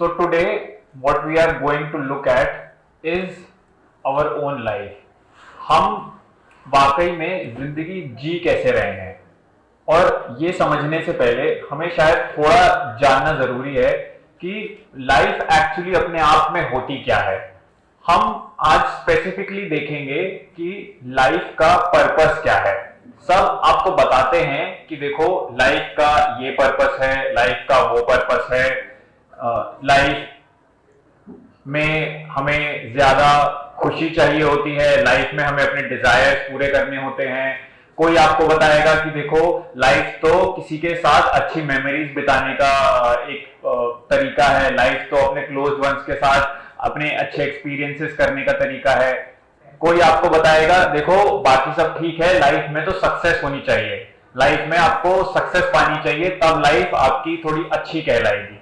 So today, what we are going to look at is our own life. हम वाकई में जिंदगी जी कैसे रहे हैं, और ये समझने से पहले हमें शायद थोड़ा जानना जरूरी है कि लाइफ एक्चुअली अपने आप में होती क्या है। हम आज स्पेसिफिकली देखेंगे कि लाइफ का पर्पस क्या है। सब आपको बताते हैं कि देखो लाइफ का ये पर्पस है, लाइफ का वो पर्पस है, लाइफ में हमें ज्यादा खुशी चाहिए होती है, लाइफ में हमें अपने डिजायर्स पूरे करने होते हैं। कोई आपको बताएगा कि देखो लाइफ तो किसी के साथ अच्छी मेमोरीज बिताने का एक तरीका है, लाइफ तो अपने क्लोज वंस के साथ अपने अच्छे एक्सपीरियंसेस करने का तरीका है। कोई आपको बताएगा देखो बाकी सब ठीक है, लाइफ में तो सक्सेस होनी चाहिए, लाइफ में आपको सक्सेस पानी चाहिए, तब लाइफ आपकी थोड़ी अच्छी कहलाएगी।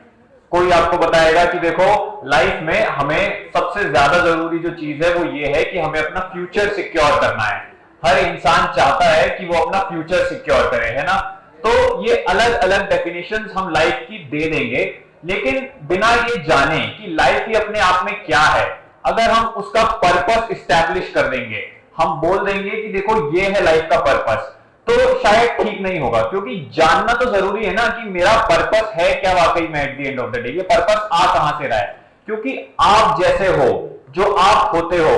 कोई आपको बताएगा कि देखो लाइफ में हमें सबसे ज्यादा जरूरी जो चीज है वो ये है कि हमें अपना फ्यूचर सिक्योर करना है। हर इंसान चाहता है कि वो अपना फ्यूचर सिक्योर करे, है ना। तो ये अलग अलग डेफिनेशंस हम लाइफ की दे देंगे, लेकिन बिना ये जाने कि लाइफ ही अपने आप में क्या है। अगर हम उसका पर्पस इस्टेब्लिश कर देंगे, हम बोल देंगे कि देखो ये है लाइफ का पर्पस, तो शायद ठीक नहीं होगा, क्योंकि जानना तो जरूरी है ना कि मेरा पर्पस है क्या वाकई में। At the end of the day ये पर्पस आ कहां से रहा है, क्योंकि आप जैसे हो, जो आप होते हो,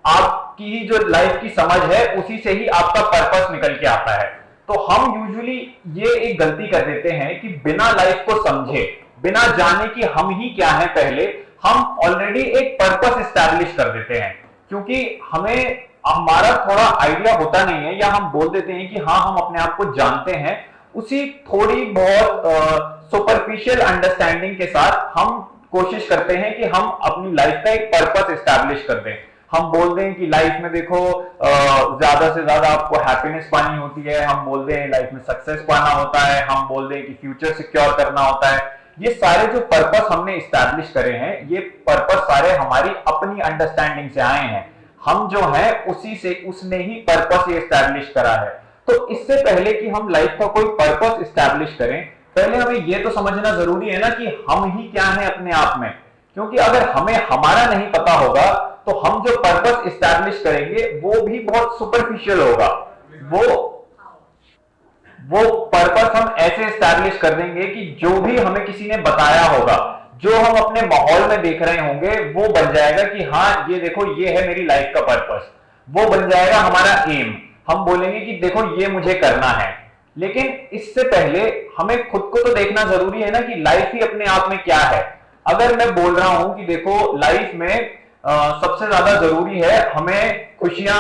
आपकी जो लाइफ की समझ है उसी से ही आपका पर्पस निकल के आता है। तो हम यूजुअली ये एक गलती कर देते हैं कि बिना लाइफ को समझे, बिना जाने कि हम ही क्या है, पहले हम ऑलरेडी एक पर्पस एस्टैब्लिश कर देते हैं, क्योंकि हमें हमारा थोड़ा आइडिया होता नहीं है, या हम बोल देते हैं कि हाँ हम अपने आप को जानते हैं। उसी थोड़ी बहुत सुपरफिशियल अंडरस्टैंडिंग के साथ हम कोशिश करते हैं कि हम अपनी लाइफ का एक पर्पस एस्टैब्लिश कर दें। हम बोल दें कि लाइफ में देखो ज्यादा से ज्यादा आपको हैप्पीनेस पानी होती है, हम बोल दें लाइफ में सक्सेस पाना होता है, हम बोल दें कि फ्यूचर सिक्योर करना होता है। ये सारे जो पर्पस हमने एस्टैब्लिश करे हैं, ये पर्पस सारे हमारी अपनी अंडरस्टैंडिंग से आए हैं। हम जो है उसी से, उसने ही पर्पस ये एस्टैब्लिश करा है। तो इससे पहले कि हम लाइफ का कोई पर्पस एस्टैब्लिश करें, पहले हमें ये तो समझना जरूरी है ना कि हम ही क्या है अपने आप में। क्योंकि अगर हमें हमारा नहीं पता होगा तो हम जो पर्पस एस्टैब्लिश करेंगे वो भी बहुत सुपरफिशियल होगा। वो पर्पस हम ऐसे एस्टैब्लिश कर देंगे कि जो भी हमें किसी ने बताया होगा, जो हम अपने माहौल में देख रहे होंगे, वो बन जाएगा कि हाँ ये देखो ये है मेरी लाइफ का पर्पस, वो बन जाएगा हमारा एम। हम बोलेंगे कि देखो ये मुझे करना है। लेकिन इससे पहले हमें खुद को तो देखना जरूरी है ना कि लाइफ ही अपने आप में क्या है। अगर मैं बोल रहा हूं कि देखो लाइफ में सबसे ज्यादा जरूरी है हमें खुशियां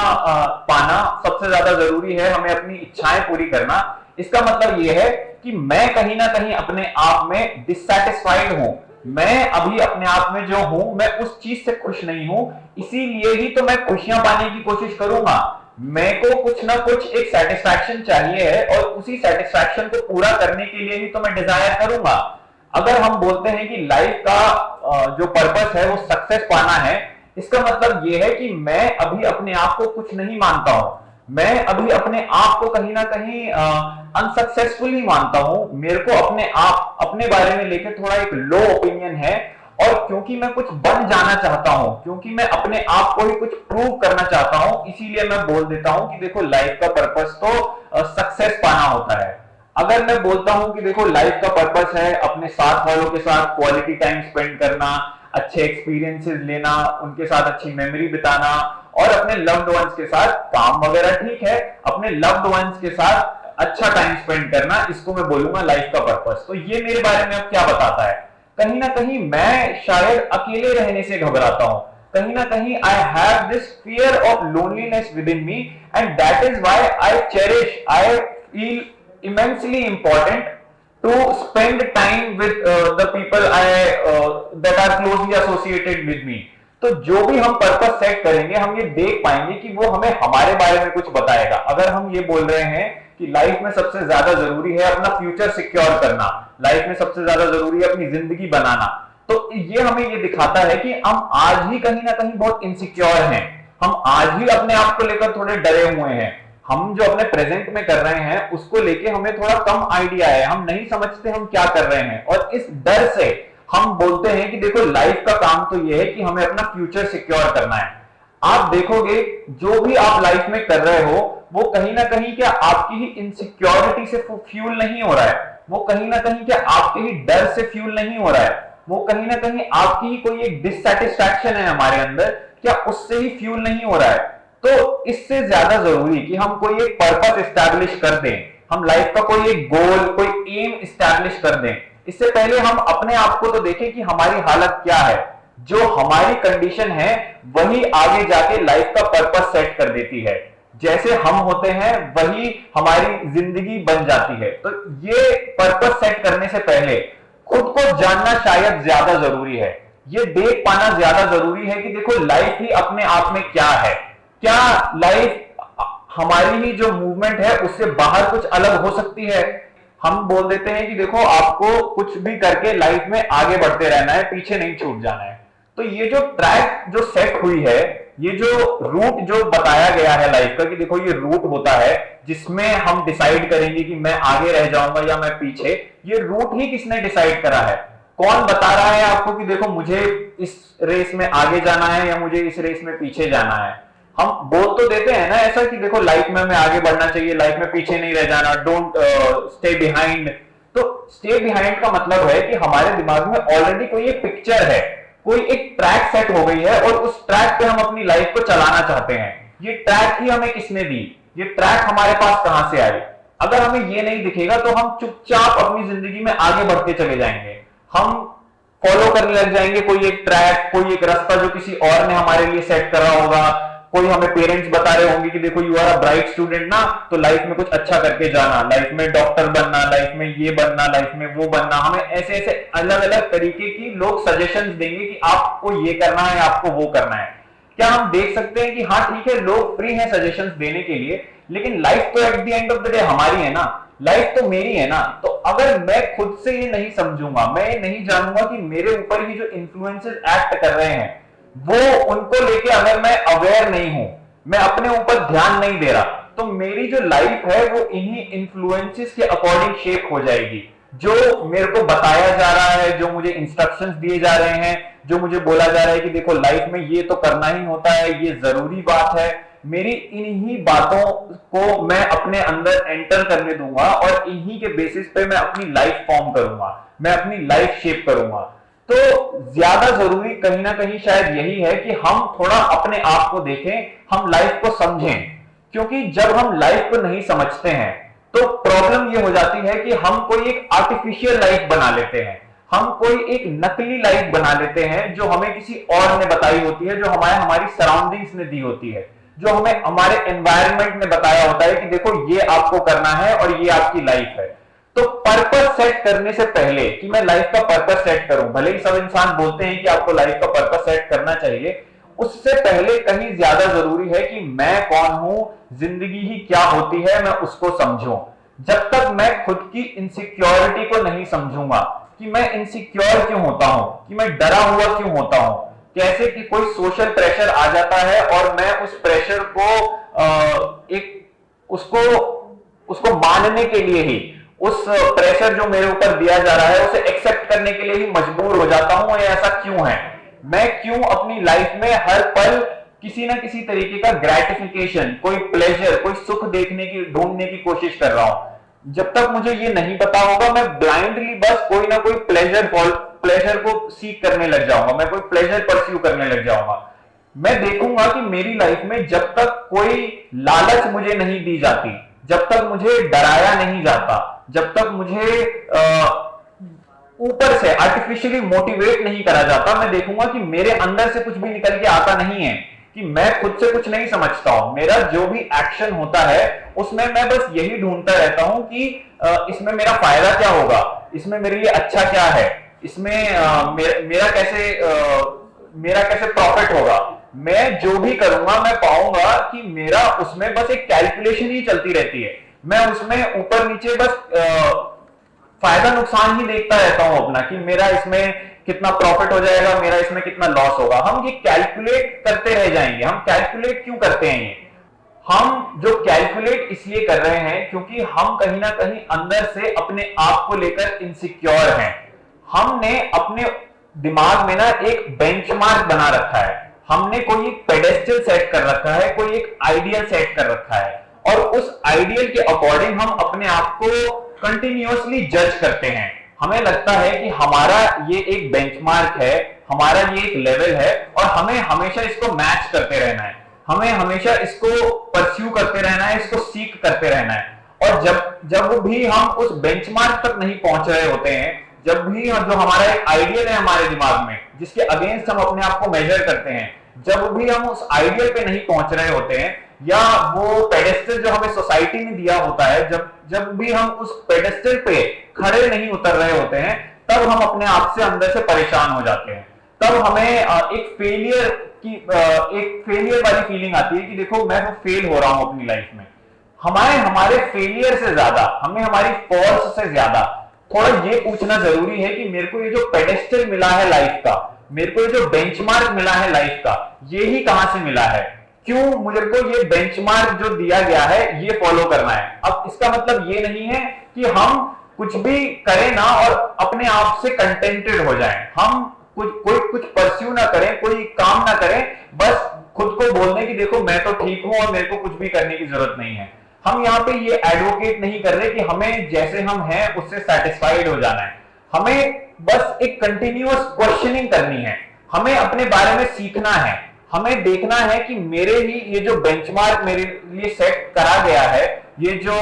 पाना, सबसे ज्यादा जरूरी है हमें अपनी इच्छाएं पूरी करना, इसका मतलब यह है कि मैं कहीं ना कहीं अपने आप में डिससैटिस्फाइड हूं। मैं अभी अपने आप में जो हूं, मैं उस चीज से खुश नहीं हूं, इसीलिए ही तो मैं खुशियां पाने की कोशिश करूंगा। मेरे को कुछ ना कुछ एक सेटिस्फैक्शन चाहिए है, और उसी सेटिस्फैक्शन को पूरा करने के लिए ही तो मैं डिजायर करूंगा। अगर हम बोलते हैं कि लाइफ का जो पर्पस है वो सक्सेस पाना है, इसका मतलब यह है कि मैं अभी अपने आप को कुछ नहीं मानता हूं, मैं अभी अपने आप को कहीं ना कहीं अनसक्सेसफुल ही मानता हूं। मेरे को अपने आप, अपने बारे में लेकर थोड़ा एक लो ओपिनियन है, और क्योंकि मैं कुछ बन जाना चाहता हूं, क्योंकि मैं अपने आप को ही कुछ प्रूव करना चाहता हूं, इसीलिए मैं बोल देता हूं कि देखो लाइफ का पर्पस तो सक्सेस पाना होता है। अगर मैं बोलता हूं कि देखो लाइफ का पर्पस है अपने साथ वालों के साथ क्वालिटी टाइम स्पेंड करना, अच्छे एक्सपीरियंसेस लेना, उनके साथ अच्छी मेमोरी बिताना, और अपने लव्ड वंस के साथ काम वगैरह ठीक है, अपने लव्ड वंस के साथ अच्छा टाइम स्पेंड करना, इसको मैं बोलूंगा लाइफ का पर्पस। तो ये मेरे बारे में अब क्या बताता है? कहीं ना कहीं मैं शायद अकेले रहने से घबराता हूं, कहीं ना कहीं I have this fear of loneliness with in me, and that is why I cherish, I feel immensely important to spend time with the people that are closely associated with me। तो जो भी हम purpose set करेंगे, हम ये देख पाएंगे कि वो हमें हमारे बारे में कुछ बताएगा। अगर हम ये बोल रहे हैं कि लाइफ में सबसे ज्यादा जरूरी है अपना फ्यूचर सिक्योर करना, लाइफ में सबसे ज्यादा जरूरी है अपनी जिंदगी बनाना, तो ये हमें ये दिखाता है कि हम आज ही कहीं ना कहीं बहुत इनसिक्योर हैं, हम आज ही अपने आप को लेकर थोड़े डरे हुए हैं। हम जो अपने प्रेजेंट में कर रहे हैं उसको लेके हमें थोड़ा कम आइडिया है, हम नहीं समझते हम क्या कर रहे हैं, और इस डर से हम बोलते हैं कि देखो लाइफ का काम तो यह है कि हमें अपना फ्यूचर सिक्योर करना है। आप देखोगे जो भी आप लाइफ में कर रहे हो वो कहीं ना कहीं क्या आपकी ही इनसिक्योरिटी से फ्यूल नहीं हो रहा है, वो कहीं ना कहीं क्या आपके ही डर से फ्यूल नहीं हो रहा है, वो कहीं ना कहीं आपकी ही कोई एक डिससैटिस्फैक्शन है हमारे अंदर, क्या उससे ही फ्यूल नहीं हो रहा है। तो इससे ज्यादा जरूरी कि हम कोई एक पर्पस एस्टैब्लिश कर दें, हम लाइफ का कोई एक गोल, कोई एम एस्टैब्लिश कर दें। इससे पहले हम अपने आप को तो देखें कि हमारी हालत क्या है। जो हमारी कंडीशन है वही आगे जाके लाइफ का पर्पस सेट कर देती है। जैसे हम होते हैं वही हमारी जिंदगी बन जाती है। तो ये पर्पस सेट करने से पहले खुद को जानना शायद ज्यादा जरूरी है। ये देख पाना ज्यादा जरूरी है कि देखो लाइफ ही अपने आप में क्या है, क्या लाइफ हमारी ही जो मूवमेंट है उससे बाहर कुछ अलग हो सकती है। हम बोल देते हैं कि देखो आपको कुछ भी करके लाइफ में आगे बढ़ते रहना है, पीछे नहीं छूट जाना है। तो ये जो ट्रैक जो सेट हुई है, ये जो रूट जो बताया गया है लाइफ का कि देखो ये रूट होता है जिसमें हम डिसाइड करेंगे कि मैं आगे रह जाऊंगा या मैं पीछे, ये रूट ही किसने डिसाइड करा है? कौन बता रहा है आपको कि देखो मुझे इस रेस में आगे जाना है या मुझे इस रेस में पीछे जाना है? हम बोल तो देते हैं ना ऐसा कि देखो लाइफ में हमें आगे बढ़ना चाहिए, लाइफ में पीछे नहीं रह जाना, डोंट स्टे बिहाइंड। तो स्टे बिहाइंड का मतलब है कि हमारे दिमाग में ऑलरेडी कोई एक पिक्चर है, कोई एक ट्रैक सेट हो गई है और उस ट्रैक पे हम अपनी लाइफ को चलाना चाहते हैं। ये ट्रैक ही हमें किसने दी? ये ट्रैक हमारे पास कहां से आई? अगर हमें ये नहीं दिखेगा तो हम चुपचाप अपनी जिंदगी में आगे बढ़ते चले जाएंगे। हम फॉलो करने लग जाएंगे कोई एक ट्रैक, कोई एक रास्ता जो किसी और ने हमारे लिए सेट करा होगा। कोई हमें पेरेंट्स बता रहे होंगे कि देखो you are a bright student ना, तो लाइफ में कुछ अच्छा करके जाना, लाइफ में डॉक्टर बनना, लाइफ में ये बनना, लाइफ में वो बनना। हमें ऐसे ऐसे अलग अलग तरीके की लोग सजेशंस देंगे कि आपको ये करना है, आपको वो करना है। क्या हम देख सकते हैं कि हाँ ठीक है, लोग फ्री हैं सजेशंस देने के लिए, लेकिन लाइफ तो at the end of the day हमारी है ना, लाइफ तो मेरी है ना। तो अगर मैं खुद से ये नहीं समझूंगा, मैं ये नहीं जानूंगा कि मेरे ऊपर ही जो इन्फ्लुएंसेस एक्ट कर रहे हैं वो उनको लेके अगर मैं अवेयर नहीं हूं, मैं अपने ऊपर ध्यान नहीं दे रहा, तो मेरी जो लाइफ है वो इन्हीं इन्फ्लुएंसेस के अकॉर्डिंग शेप हो जाएगी। जो मेरे को बताया जा रहा है, जो मुझे इंस्ट्रक्शंस दिए जा रहे हैं, जो मुझे बोला जा रहा है कि देखो लाइफ में ये तो करना ही होता है, ये जरूरी बात है, मेरी इन्हीं बातों को मैं अपने अंदर एंटर करने दूंगा और इन्हीं के बेसिस पे मैं अपनी लाइफ फॉर्म करूंगा, मैं अपनी लाइफ शेप करूंगा। तो ज्यादा जरूरी कहीं ना कहीं शायद यही है कि हम थोड़ा अपने आप को देखें, हम लाइफ को समझें। क्योंकि जब हम लाइफ को नहीं समझते हैं तो प्रॉब्लम ये हो जाती है कि हम कोई एक आर्टिफिशियल लाइफ बना लेते हैं, हम कोई एक नकली लाइफ बना लेते हैं जो हमें किसी और ने बताई होती है, जो हमारी सराउंडिंग्स ने दी होती है, जो हमें हमारे एनवायरनमेंट ने बताया होता है कि देखो ये आपको करना है और ये आपकी लाइफ है। तो पर्पस सेट करने से पहले कि मैं लाइफ का पर्पस सेट करूं, भले ही सब इंसान बोलते हैं कि आपको लाइफ का पर्पस सेट करना चाहिए, उससे पहले कहीं ज्यादा जरूरी है कि मैं कौन हूं, जिंदगी ही क्या होती है, मैं उसको समझूं। जब तक मैं खुद की इनसिक्योरिटी को नहीं समझूंगा कि मैं इनसिक्योर क्यों होता हूं, कि मैं डरा हुआ क्यों होता हूं, कैसे कि कोई सोशल प्रेशर आ जाता है और मैं उस प्रेशर को उसको मानने के लिए ही, उस प्रेशर जो मेरे ऊपर दिया जा रहा है उसे एक्सेप्ट करने के लिए ही मजबूर हो जाता हूं। ये ऐसा क्यों है? मैं क्यों अपनी लाइफ में हर पल किसी ना किसी तरीके का ग्रेटिफिकेशन, कोई प्लेजर, कोई सुख देखने की, ढूंढने की कोशिश कर रहा हूं? जब तक मुझे ये नहीं पता होगा मैं ब्लाइंडली बस कोई ना कोई प्लेजर को सीख करने लग जाऊंगा, मैं कोई प्लेजर परस्यू करने लग जाऊंगा। मैं देखूंगा कि मेरी लाइफ में जब तक कोई लालच मुझे नहीं दी जाती, जब तक मुझे डराया नहीं जाता, जब तक मुझे ऊपर से आर्टिफिशियली मोटिवेट नहीं करा जाता, मैं देखूंगा कि मेरे अंदर से कुछ भी निकल के आता नहीं है, कि मैं खुद से कुछ नहीं समझता हूं। मेरा जो भी एक्शन होता है उसमें मैं बस यही ढूंढता रहता हूं कि इसमें मेरा फायदा क्या होगा, इसमें मेरे लिए अच्छा क्या है, इसमें मेरा कैसे प्रॉफिट होगा। मैं जो भी करूंगा मैं पाऊंगा कि मेरा उसमें बस एक कैलकुलेशन ही चलती रहती है। मैं उसमें ऊपर नीचे बस फायदा नुकसान ही देखता रहता हूं अपना, कि मेरा इसमें कितना प्रॉफिट हो जाएगा, मेरा इसमें कितना लॉस होगा। हम ये कैलकुलेट करते रह जाएंगे। हम कैलकुलेट क्यों करते हैं? ये हम जो कैलकुलेट इसलिए कर रहे हैं क्योंकि हम कहीं ना कहीं अंदर से अपने आप को लेकर इनसिक्योर हैं। हमने अपने दिमाग में ना एक बेंचमार्क बना रखा है, हमने कोई एक पेडेस्टल सेट कर रखा है, कोई एक आइडियल सेट कर रखा है, और उस आइडियल के अकॉर्डिंग हम अपने आप को कंटिन्यूअसली जज करते हैं। हमें लगता है कि हमारा ये एक बेंचमार्क है, हमारा ये एक लेवल है, और हमें हमेशा इसको मैच करते रहना है, हमें हमेशा इसको परस्यू करते रहना है, इसको सीख करते रहना है। और जब जब भी हम उस बेंचमार्क तक नहीं पहुंच रहे होते हैं, जब भी जो हमारा एक आइडियल है हमारे दिमाग में, जिसके अगेंस्ट हम अपने आप को मेजर करते हैं, जब भी हम उस आइडियल पे नहीं पहुंच रहे होते हैं, या वो पेडेस्टल जो हमें सोसाइटी ने दिया होता है, जब जब भी हम उस पेडेस्टल पे खड़े नहीं उतर रहे होते हैं, तब हम अपने आप से अंदर से परेशान हो जाते हैं। तब हमें एक फेलियर वाली फीलिंग आती है कि देखो मैं तो फेल हो रहा हूं अपनी लाइफ में। हमारे फेलियर से ज्यादा, हमें हमारी फॉल्स से ज्यादा थोड़ा ये पूछना जरूरी है कि मेरे को ये जो पेडेस्टल मिला है लाइफ का, मेरे को ये जो बेंचमार्क मिला है लाइफ का, ये ही कहां से मिला है, क्यों मुझे को ये बेंचमार्क जो दिया गया है ये फॉलो करना है। अब इसका मतलब ये नहीं है कि हम कुछ भी करें ना और अपने आप से कंटेंटेड हो जाएं, हम कुछ परस्यू ना करें, कोई काम ना करें, बस खुद को बोलने की देखो मैं तो ठीक हूं और मेरे को कुछ भी करने की जरूरत नहीं है। हम यहाँ पे ये एडवोकेट नहीं कर रहे कि हमें जैसे हम हैं उससे सेटिस्फाइड हो जाना है, हमें बस एक कंटिन्यूअस क्वेश्चनिंग करनी है, हमें अपने बारे में सीखना है, हमें देखना है कि मेरे ही ये जो बेंचमार्क मेरे लिए सेट करा गया है, ये जो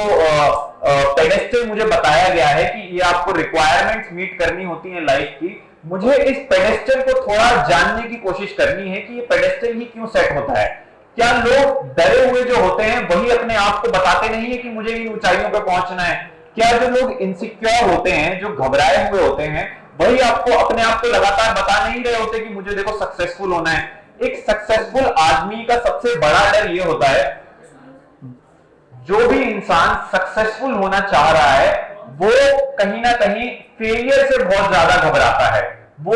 पेडेस्टल मुझे बताया गया है कि ये आपको रिक्वायरमेंट्स मीट करनी होती है लाइफ की, मुझे इस पेडेस्टल को थोड़ा जानने की कोशिश करनी है कि ये पेडेस्टल ही क्यों सेट होता है। क्या लोग डरे हुए जो होते हैं वही अपने आप को बताते नहीं है कि मुझे इन ऊंचाइयों पर पहुंचना है? क्या जो लोग इनसिक्योर होते हैं, जो घबराए हुए होते हैं, वही आपको अपने आप को लगातार बता नहीं रहे होते कि मुझे देखो सक्सेसफुल होना है? एक सक्सेसफुल आदमी का सबसे बड़ा डर ये होता है, जो भी इंसान सक्सेसफुल होना चाह रहा है वो कहीं ना कहीं फेलियर से बहुत ज्यादा घबराता है, वो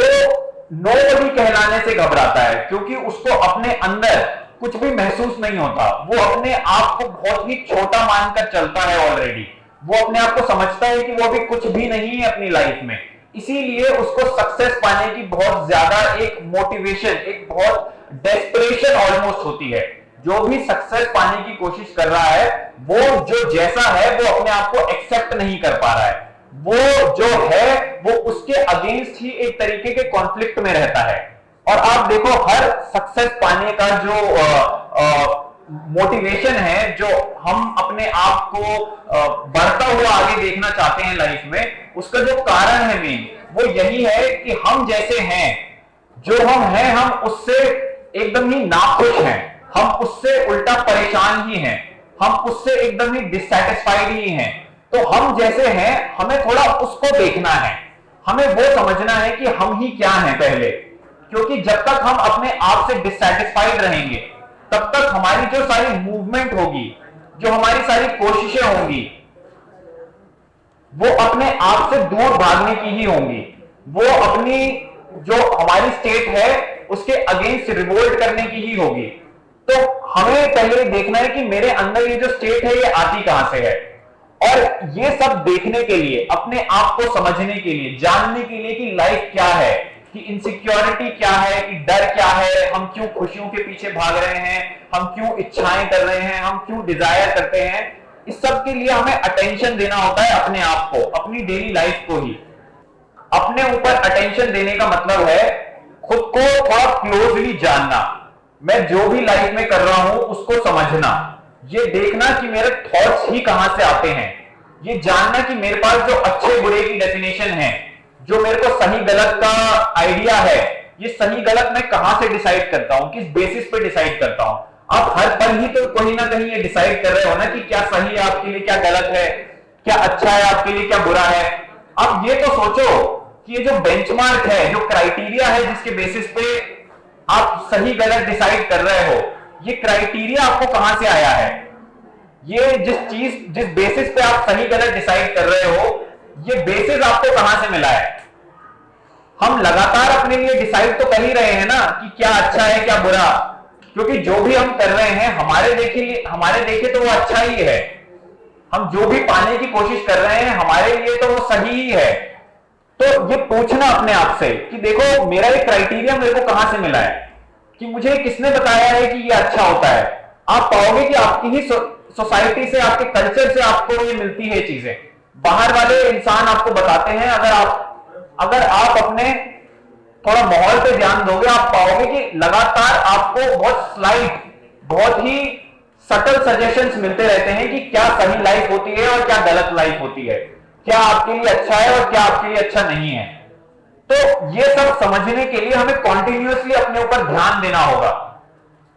नोबडी कहलाने से घबराता है, क्योंकि उसको अपने अंदर कुछ भी महसूस नहीं होता, वो अपने आप को बहुत ही छोटा मानकर चलता है ऑलरेडी, वो अपने आप को समझता है कि वो अभी कुछ भी नहीं है अपनी लाइफ में, इसीलिए उसको सक्सेस पाने की बहुत ज्यादा एक मोटिवेशन, एक बहुत डेस्परेशन ऑलमोस्ट होती है। जो भी सक्सेस पाने की कोशिश कर रहा है वो जो जैसा है वो अपने आप को एक्सेप्ट नहीं कर पा रहा है, वो जो है वो उसके अगेंस्ट ही एक तरीके के कॉन्फ्लिक्ट में रहता है। और आप देखो हर सक्सेस पाने का जो मोटिवेशन है, जो हम अपने आप को बढ़ता हुआ आगे देखना चाहते हैं लाइफ में, उसका जो कारण है मेन वो यही है कि हम जैसे हैं, जो हम हैं, हम उससे एकदम ही नाखुश हैं, हम उससे उल्टा परेशान ही हैं, हम उससे एकदम ही डिससैटिस्फाइड ही हैं। तो हम जैसे हैं हमें थोड़ा उसको देखना है, हमें वो समझना है कि हम ही क्या हैं पहले, क्योंकि जब तक हम अपने आप से डिससैटिस्फाइड रहेंगे तब तक हमारी जो सारी मूवमेंट होगी, जो हमारी सारी कोशिशें होंगी, वो अपने आप से दूर भागने की ही होंगी, वो अपनी जो हमारी स्टेट है उसके अगेंस्ट रिवोल्ट करने की ही होगी। तो हमें पहले देखना है कि मेरे अंदर ये जो स्टेट है ये आती कहां से है, और ये सब देखने के लिए, अपने आप को समझने के लिए, जानने के लिए कि लाइफ क्या है, कि इनसिक्योरिटी क्या है, कि डर क्या है, हम क्यों खुशियों के पीछे भाग रहे हैं, हम क्यों इच्छाएं कर रहे हैं, हम क्यों डिजायर करते हैं, इस सब के लिए हमें अटेंशन देना होता है अपने आप को, अपनी डेली लाइफ को ही। अपने ऊपर अटेंशन देने का मतलब है खुद को थोड़ा क्लोजली जानना, मैं जो भी लाइफ में कर रहा हूं उसको समझना, ये देखना कि मेरे थॉट्स ही कहां से आते हैं, ये जानना कि मेरे पास जो अच्छे बुरे की डेफिनेशन है, जो मेरे को सही गलत का आइडिया है, ये सही गलत मैं कहां से डिसाइड करता हूं, किस बेसिस पे डिसाइड करता हूं। आप हर पल ही तो कहीं ना कहीं ये डिसाइड कर रहे हो ना कि क्या सही है आपके लिए, क्या गलत है, क्या अच्छा है आपके लिए, क्या बुरा है। अब ये तो सोचो कि ये जो बेंचमार्क है, जो क्राइटेरिया है जिसके बेसिस पे आप सही गलत डिसाइड कर रहे हो, ये क्राइटेरिया आपको कहां से आया है, ये जिस बेसिस पे आप सही गलत डिसाइड कर रहे हो, ये बेसिस आपको कहां से मिला है। हम लगातार अपने लिए डिसाइड तो कर ही रहे हैं ना कि क्या अच्छा है क्या बुरा, क्योंकि जो भी हम कर रहे हैं हमारे देखे तो वो अच्छा ही है, हम जो भी पाने की कोशिश कर रहे हैं हमारे लिए तो वो सही ही है। तो ये पूछना अपने आप से कि देखो मेरा ये क्राइटेरिया मेरे को कहां से मिला है, कि मुझे किसने बताया है कि ये अच्छा होता है। आप पाओगे कि आपकी ही सोसाइटी से, आपके कल्चर से आपको ये मिलती है चीजें। बाहर वाले इंसान आपको बताते हैं। अगर आप अपने थोड़ा माहौल पे ध्यान दोगे, आप पाओगे कि लगातार आपको बहुत स्लाइट, बहुत ही सटल सजेशंस मिलते रहते हैं कि क्या सही लाइफ होती है और क्या गलत लाइफ होती है, क्या आपके लिए अच्छा है और क्या आपके लिए अच्छा नहीं है। तो ये सब समझने के लिए हमें कॉन्टिन्यूअसली अपने ऊपर ध्यान देना होगा,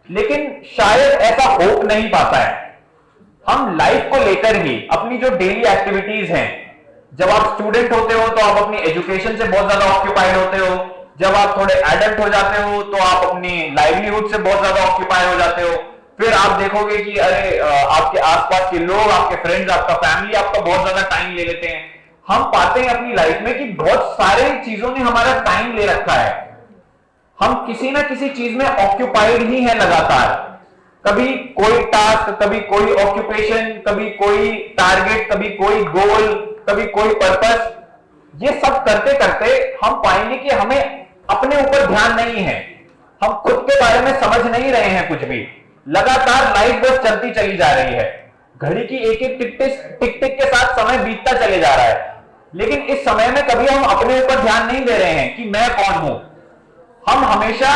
लेकिन शायद ऐसा हो नहीं पाता है। हम लाइफ को लेकर ही अपनी जो डेली एक्टिविटीज हैं, जब आप स्टूडेंट होते हो तो आप अपनी एजुकेशन से बहुत ज्यादा ऑक्यूपाइड होते हो, जब आप थोड़े एडल्ट हो जाते हो तो आप अपनी लाइवलीहुड से बहुत ज्यादा ऑक्यूपाइड हो जाते हो। फिर आप देखोगे कि अरे आपके आसपास के लोग, आपके फ्रेंड्स, आपका फैमिली आपका बहुत ज्यादा टाइम ले लेते हैं। हम पाते हैं अपनी लाइफ में कि बहुत सारे चीजों ने हमारा टाइम ले रखा है। हम किसी ना किसी चीज में ऑक्यूपाइड ही है लगातार। कभी कोई टास्क, कभी कोई ऑक्यूपेशन, कभी कोई टारगेट, कभी कोई गोल, कभी कोई पर्पस। ये सब करते करते हम पाएंगे कि हमें अपने ऊपर ध्यान नहीं है, हम खुद के बारे में समझ नहीं रहे हैं कुछ भी। लगातार लाइफ बस चलती चली जा रही है, घड़ी की एक एक टिक टिक के साथ समय बीतता चले जा रहा है, लेकिन इस समय में कभी हम अपने ऊपर ध्यान नहीं दे रहे हैं कि मैं कौन हूं। हम हमेशा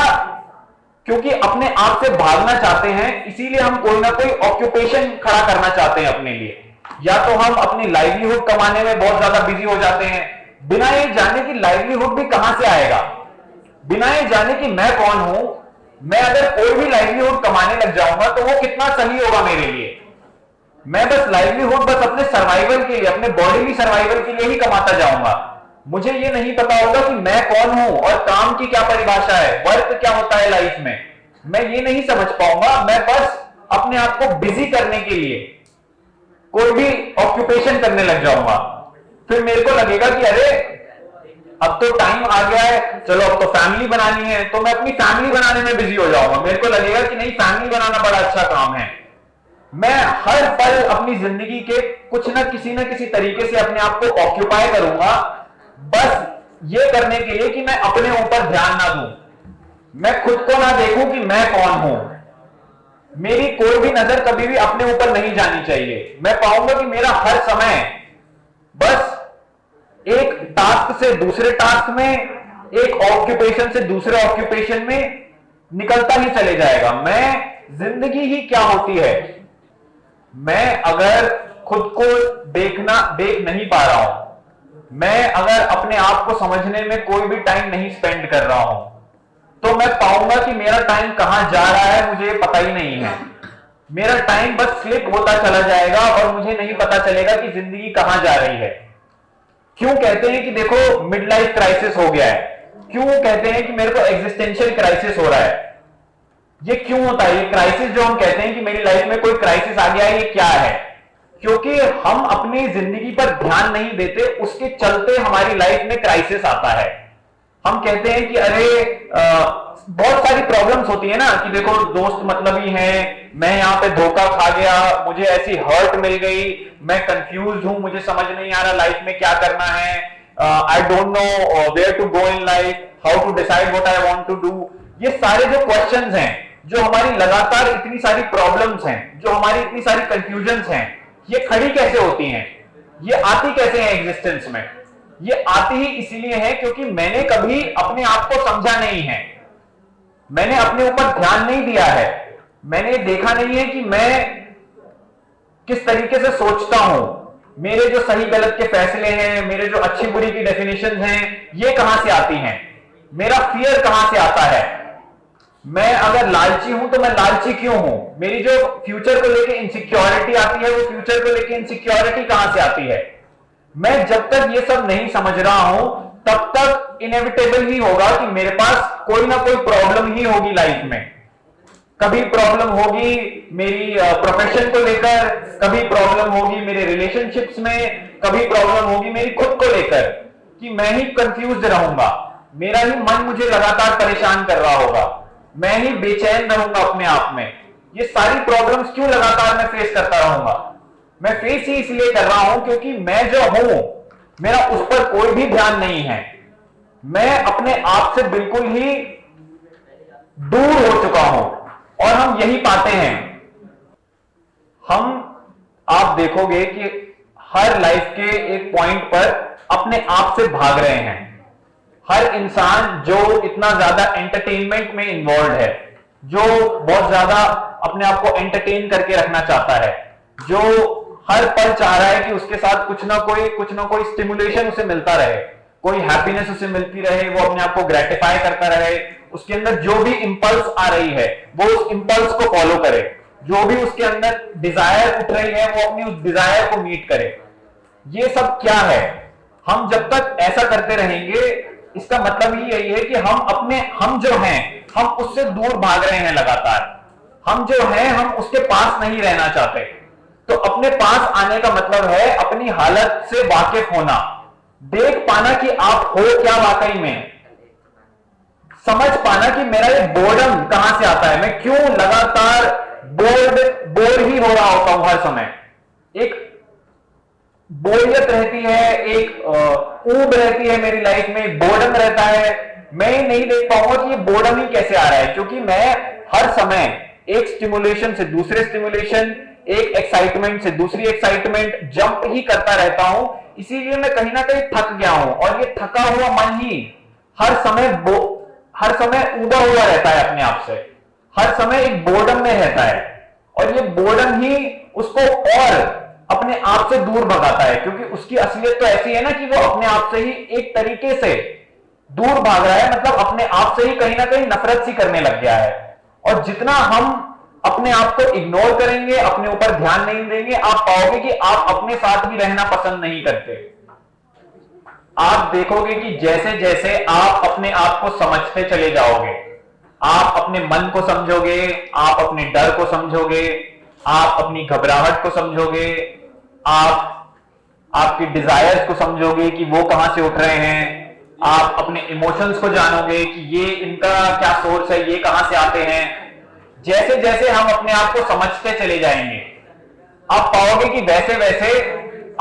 क्योंकि अपने आप से भागना चाहते हैं, इसीलिए हम कोई ना कोई ऑक्यूपेशन खड़ा करना चाहते हैं अपने लिए। या तो हम अपनी लाइवलीहुड कमाने में बहुत ज्यादा बिजी हो जाते हैं, बिना ये जाने कि लाइवलीहुड भी कहां से आएगा, बिना ये जाने कि मैं कौन हूं। मैं अगर कोई भी लाइवलीहुड कमाने लग जाऊंगा तो वो कितना सही होगा मेरे लिए। मैं बस लाइवलीहुड बस अपने सर्वाइवल के लिए, अपने बॉडीली सर्वाइवल के लिए ही कमाता जाऊंगा। मुझे ये नहीं पता होगा कि मैं कौन हूं और काम की क्या परिभाषा है, वर्क क्या होता है लाइफ में। मैं ये नहीं समझ पाऊंगा। मैं बस अपने आप को बिजी करने के लिए कोई भी ऑक्यूपेशन करने लग जाऊंगा। फिर मेरे को लगेगा कि अरे अब तो टाइम आ गया है, चलो अब तो फैमिली बनानी है, तो मैं अपनी फैमिली बनाने में बिजी हो जाऊंगा। मेरे को लगेगा कि नहीं, फैमिली बनाना बड़ा अच्छा काम है। मैं हर पल अपनी जिंदगी के कुछ ना किसी तरीके से अपने आप को ऑक्यूपाई करूंगा, बस ये करने के लिए कि मैं अपने ऊपर ध्यान ना दूं, मैं खुद को ना देखूं कि मैं कौन हूं। मेरी कोई भी नजर कभी भी अपने ऊपर नहीं जानी चाहिए। मैं पाऊंगा कि मेरा हर समय बस एक टास्क से दूसरे टास्क में, एक ऑक्यूपेशन से दूसरे ऑक्यूपेशन में निकलता ही चले जाएगा। मैं जिंदगी ही क्या होती है, मैं अगर खुद को देख नहीं पा रहा हूं, मैं अगर अपने आप को समझने में कोई भी टाइम नहीं स्पेंड कर रहा हूं, तो मैं पाऊंगा कि मेरा टाइम कहां जा रहा है मुझे पता ही नहीं है। मेरा टाइम बस स्लिप होता चला जाएगा और मुझे नहीं पता चलेगा कि जिंदगी कहां जा रही है। क्यों कहते हैं कि देखो मिड लाइफ क्राइसिस हो गया है, क्यों कहते हैं कि मेरे को एग्जिस्टेंशियल क्राइसिस हो रहा है। ये क्यों होता है? ये क्राइसिस जो हम कहते हैं कि मेरी लाइफ में कोई क्राइसिस आ गया है, ये क्या है? क्योंकि हम अपनी जिंदगी पर ध्यान नहीं देते, उसके चलते हमारी लाइफ में क्राइसिस आता है। हम कहते हैं कि अरे बहुत सारी प्रॉब्लम्स होती है ना, कि देखो दोस्त मतलबी हैं, मैं यहां पे धोखा खा गया, मुझे ऐसी हर्ट मिल गई, मैं कंफ्यूज हूं, मुझे समझ नहीं आ रहा लाइफ में क्या करना है, I don't know where to go in life, how to decide what I want to do. ये सारे जो क्वेश्चंस हैं, जो हमारी लगातार इतनी सारी प्रॉब्लम्स हैं, जो हमारी इतनी सारी कंफ्यूजन्स हैं, ये खड़ी कैसे होती हैं, ये आती कैसे हैं एग्जिस्टेंस में? ये आती ही इसलिए है क्योंकि मैंने कभी अपने आप को समझा नहीं है, मैंने अपने ऊपर ध्यान नहीं दिया है, मैंने देखा नहीं है कि मैं किस तरीके से सोचता हूं, मेरे जो सही गलत के फैसले हैं, मेरे जो अच्छी बुरी की डेफिनेशन हैं, ये कहां से आती हैं, मेरा फियर कहां से आता है। मैं अगर लालची हूं तो मैं लालची क्यों हूं? मेरी जो फ्यूचर को लेके इनसिक्योरिटी आती है, वो फ्यूचर को लेके इनसिक्योरिटी कहां से आती है? मैं जब तक ये सब नहीं समझ रहा हूं, तब तक इनएविटेबल ही होगा कि मेरे पास कोई ना कोई प्रॉब्लम ही होगी लाइफ में। कभी प्रॉब्लम होगी मेरी प्रोफेशन को लेकर, कभी प्रॉब्लम होगी मेरे रिलेशनशिप्स में, कभी प्रॉब्लम होगी मेरी खुद को लेकर, कि मैं ही कंफ्यूज रहूंगा, मेरा ही मन मुझे लगातार परेशान कर रहा होगा, मैं ही बेचैन रहूंगा अपने आप में। ये सारी प्रॉब्लम्स क्यों लगातार मैं फेस करता रहूंगा? मैं फेस ही इसलिए कर रहा हूं क्योंकि मैं जो हूं मेरा उस पर कोई भी ध्यान नहीं है, मैं अपने आप से बिल्कुल ही दूर हो चुका हूं। और हम यही पाते हैं, हम आप देखोगे कि हर लाइफ के एक पॉइंट पर अपने आप से भाग रहे हैं। हर इंसान जो इतना ज्यादा एंटरटेनमेंट में इन्वॉल्व है, जो बहुत ज्यादा अपने आप को एंटरटेन करके रखना चाहता है, जो हर पल चाह रहा है कि उसके साथ कुछ ना कोई स्टिमुलेशन उसे मिलता रहे, कोई हैप्पीनेस उसे मिलती रहे, वो अपने आप को ग्रेटिफाई करता रहे, उसके अंदर जो भी इंपल्स आ रही है वो उस इंपल्स को फॉलो करे, जो भी उसके अंदर डिजायर उठ रही है वो अपनी उस डिजायर को मीट करे। ये सब क्या है? हम जब तक ऐसा करते रहेंगे, इसका मतलब ही यही है कि हम जो हैं हम उससे दूर भाग रहे हैं लगातार। हम जो हैं हम उसके पास नहीं रहना चाहते। तो अपने पास आने का मतलब है अपनी हालत से वाकिफ होना, देख पाना कि आप हो क्या वाकई में, समझ पाना कि मेरा ये बोर्डम कहां से आता है, मैं क्यों लगातार बोर ही हो रहा होता हूं हर समय। एक बोरियत रहती है, एक ऊब रहती है मेरी लाइफ में, बोर्डम रहता है। मैं नहीं देख पाऊंगा कि ये बोर्डम ही कैसे आ रहा है, क्योंकि मैं हर समय एक स्टिमुलेशन से दूसरे स्टिमुलेशन, एक एक्साइटमेंट से दूसरी एक्साइटमेंट जंप ही करता रहता हूं। इसीलिए मैं कहीं ना कहीं थक गया हूं, और ये थका हुआ मन ही हर समय ऊबा हुआ रहता है अपने आप से, हर समय एक बोर्डम में रहता है। और ये बोर्डम ही उसको और अपने आप से दूर भगाता है, क्योंकि उसकी असलियत तो ऐसी है ना कि वो अपने आप से ही एक तरीके से दूर भाग रहा है, मतलब अपने आप से ही कहीं ना कहीं नफरत सी करने लग गया है। और जितना हम अपने आप को इग्नोर करेंगे, अपने ऊपर ध्यान नहीं देंगे, आप पाओगे कि आप अपने साथ भी रहना पसंद नहीं करते। आप देखोगे कि जैसे जैसे आप अपने आप को समझते चले जाओगे, आप अपने मन को समझोगे, आप अपने डर को समझोगे, आप अपनी घबराहट को समझोगे, आप आपकी डिजायर्स को समझोगे कि वो कहां से उठ रहे हैं, आप अपने इमोशंस को जानोगे कि ये इनका क्या सोर्स है, ये कहां से आते हैं। जैसे जैसे हम अपने आप को समझते चले जाएंगे, आप पाओगे कि वैसे वैसे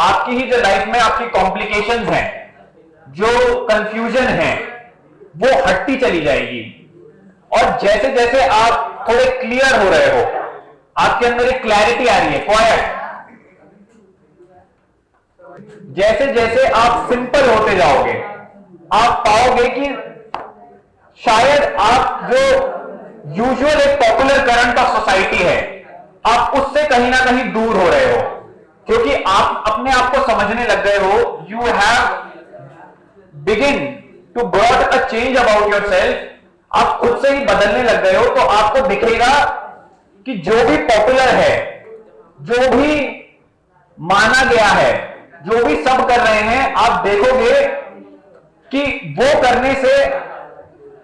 आपकी ही जो लाइफ में आपकी कॉम्प्लिकेशंस हैं, जो कंफ्यूजन है, वो हटती चली जाएगी। और जैसे जैसे आप थोड़े क्लियर हो रहे हो, आपके अंदर एक क्लैरिटी आ रही है, क्वाइट, जैसे जैसे आप सिंपल होते जाओगे, आप पाओगे कि शायद आप जो यूजुअल एक पॉपुलर करंट ऑफ सोसाइटी है, आप उससे कहीं ना कहीं दूर हो रहे हो, क्योंकि आप अपने आप को समझने लग गए हो। You have begin to brought a change about your self. आप खुद से ही बदलने लग गए हो, तो आपको दिखेगा कि जो भी पॉपुलर है, जो भी माना गया है, जो भी सब कर रहे हैं, आप देखोगे कि वो करने से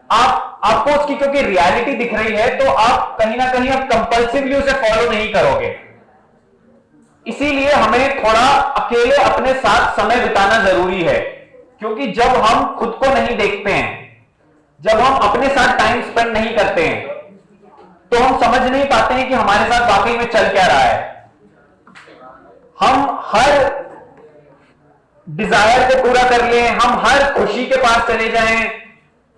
आपको उसकी क्योंकि रियलिटी दिख रही है, तो आप कहीं ना कहीं अब कंपल्सिवली उसे फॉलो नहीं करोगे। इसीलिए हमें थोड़ा अकेले अपने साथ समय बिताना जरूरी है, क्योंकि जब हम खुद को नहीं देखते हैं, जब हम अपने साथ टाइम स्पेंड नहीं करते हैं, तो हम समझ नहीं पाते हैं कि हमारे साथ वाकई में चल क्या रहा है। हम हर डिजायर को पूरा कर लें, हम हर खुशी के पास चले जाएं,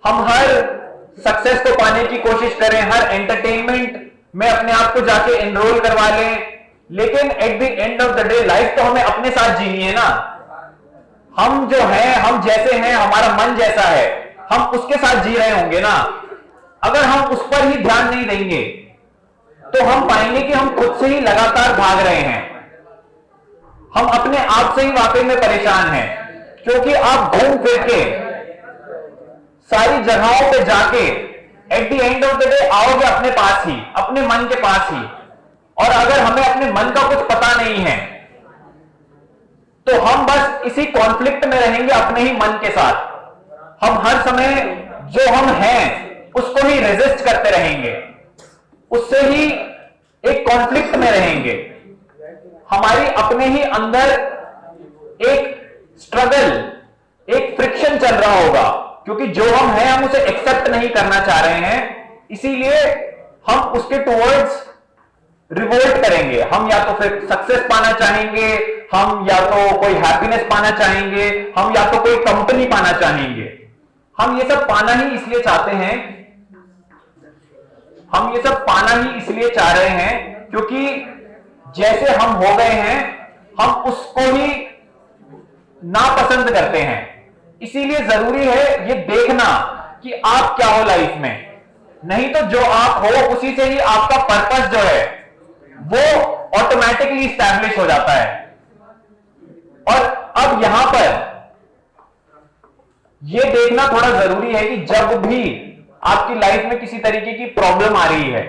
हम हर सक्सेस को पाने की कोशिश करें, हर एंटरटेनमेंट में अपने आप को जाके एनरोल करवा लें, लेकिन at the end of the day life तो हमें अपने साथ जीनी है ना। हम जो हैं, हम जैसे हैं, हमारा मन जैसा है, हम उसके साथ जी रहे होंगे ना। अगर हम उस पर ही ध्यान नहीं देंगे, तो हम पाएंगे कि हम खुद से ही लगातार भाग रहे हैं, हम अपने आप से ही वाकई में परेशान हैं, क्योंकि आप घूम फिर के सारी जगहों पे जाके at the end of the day आओगे अपने पास ही, अपने मन के पास ही। और अगर हमें अपने मन का कुछ पता नहीं है, तो हम बस इसी कॉन्फ्लिक्ट में रहेंगे अपने ही मन के साथ। हम हर समय जो हम हैं उसको ही रेजिस्ट करते रहेंगे, उससे ही एक कॉन्फ्लिक्ट में रहेंगे। हमारी अपने ही अंदर एक स्ट्रगल, एक फ्रिक्शन चल रहा होगा, क्योंकि जो हम हैं हम उसे एक्सेप्ट नहीं करना चाह रहे हैं। इसीलिए हम उसके टुवर्ड्स रिवोल्ट करेंगे। हम या तो फिर सक्सेस पाना चाहेंगे, हम या तो कोई हैप्पीनेस पाना चाहेंगे, हम या तो कोई कंपनी पाना चाहेंगे। हम ये सब पाना ही इसलिए चाहते हैं, हम ये सब पाना ही इसलिए चाह रहे हैं क्योंकि जैसे हम हो गए हैं हम उसको ही नापसंद करते हैं। इसीलिए जरूरी है ये देखना कि आप क्या हो लाइफ में, नहीं तो जो आप हो उसी से ही आपका पर्पस जो है वो ऑटोमेटिकली स्टैब्लिश हो जाता है। और अब यहां पर यह देखना थोड़ा जरूरी है कि जब भी आपकी लाइफ में किसी तरीके की प्रॉब्लम आ रही है,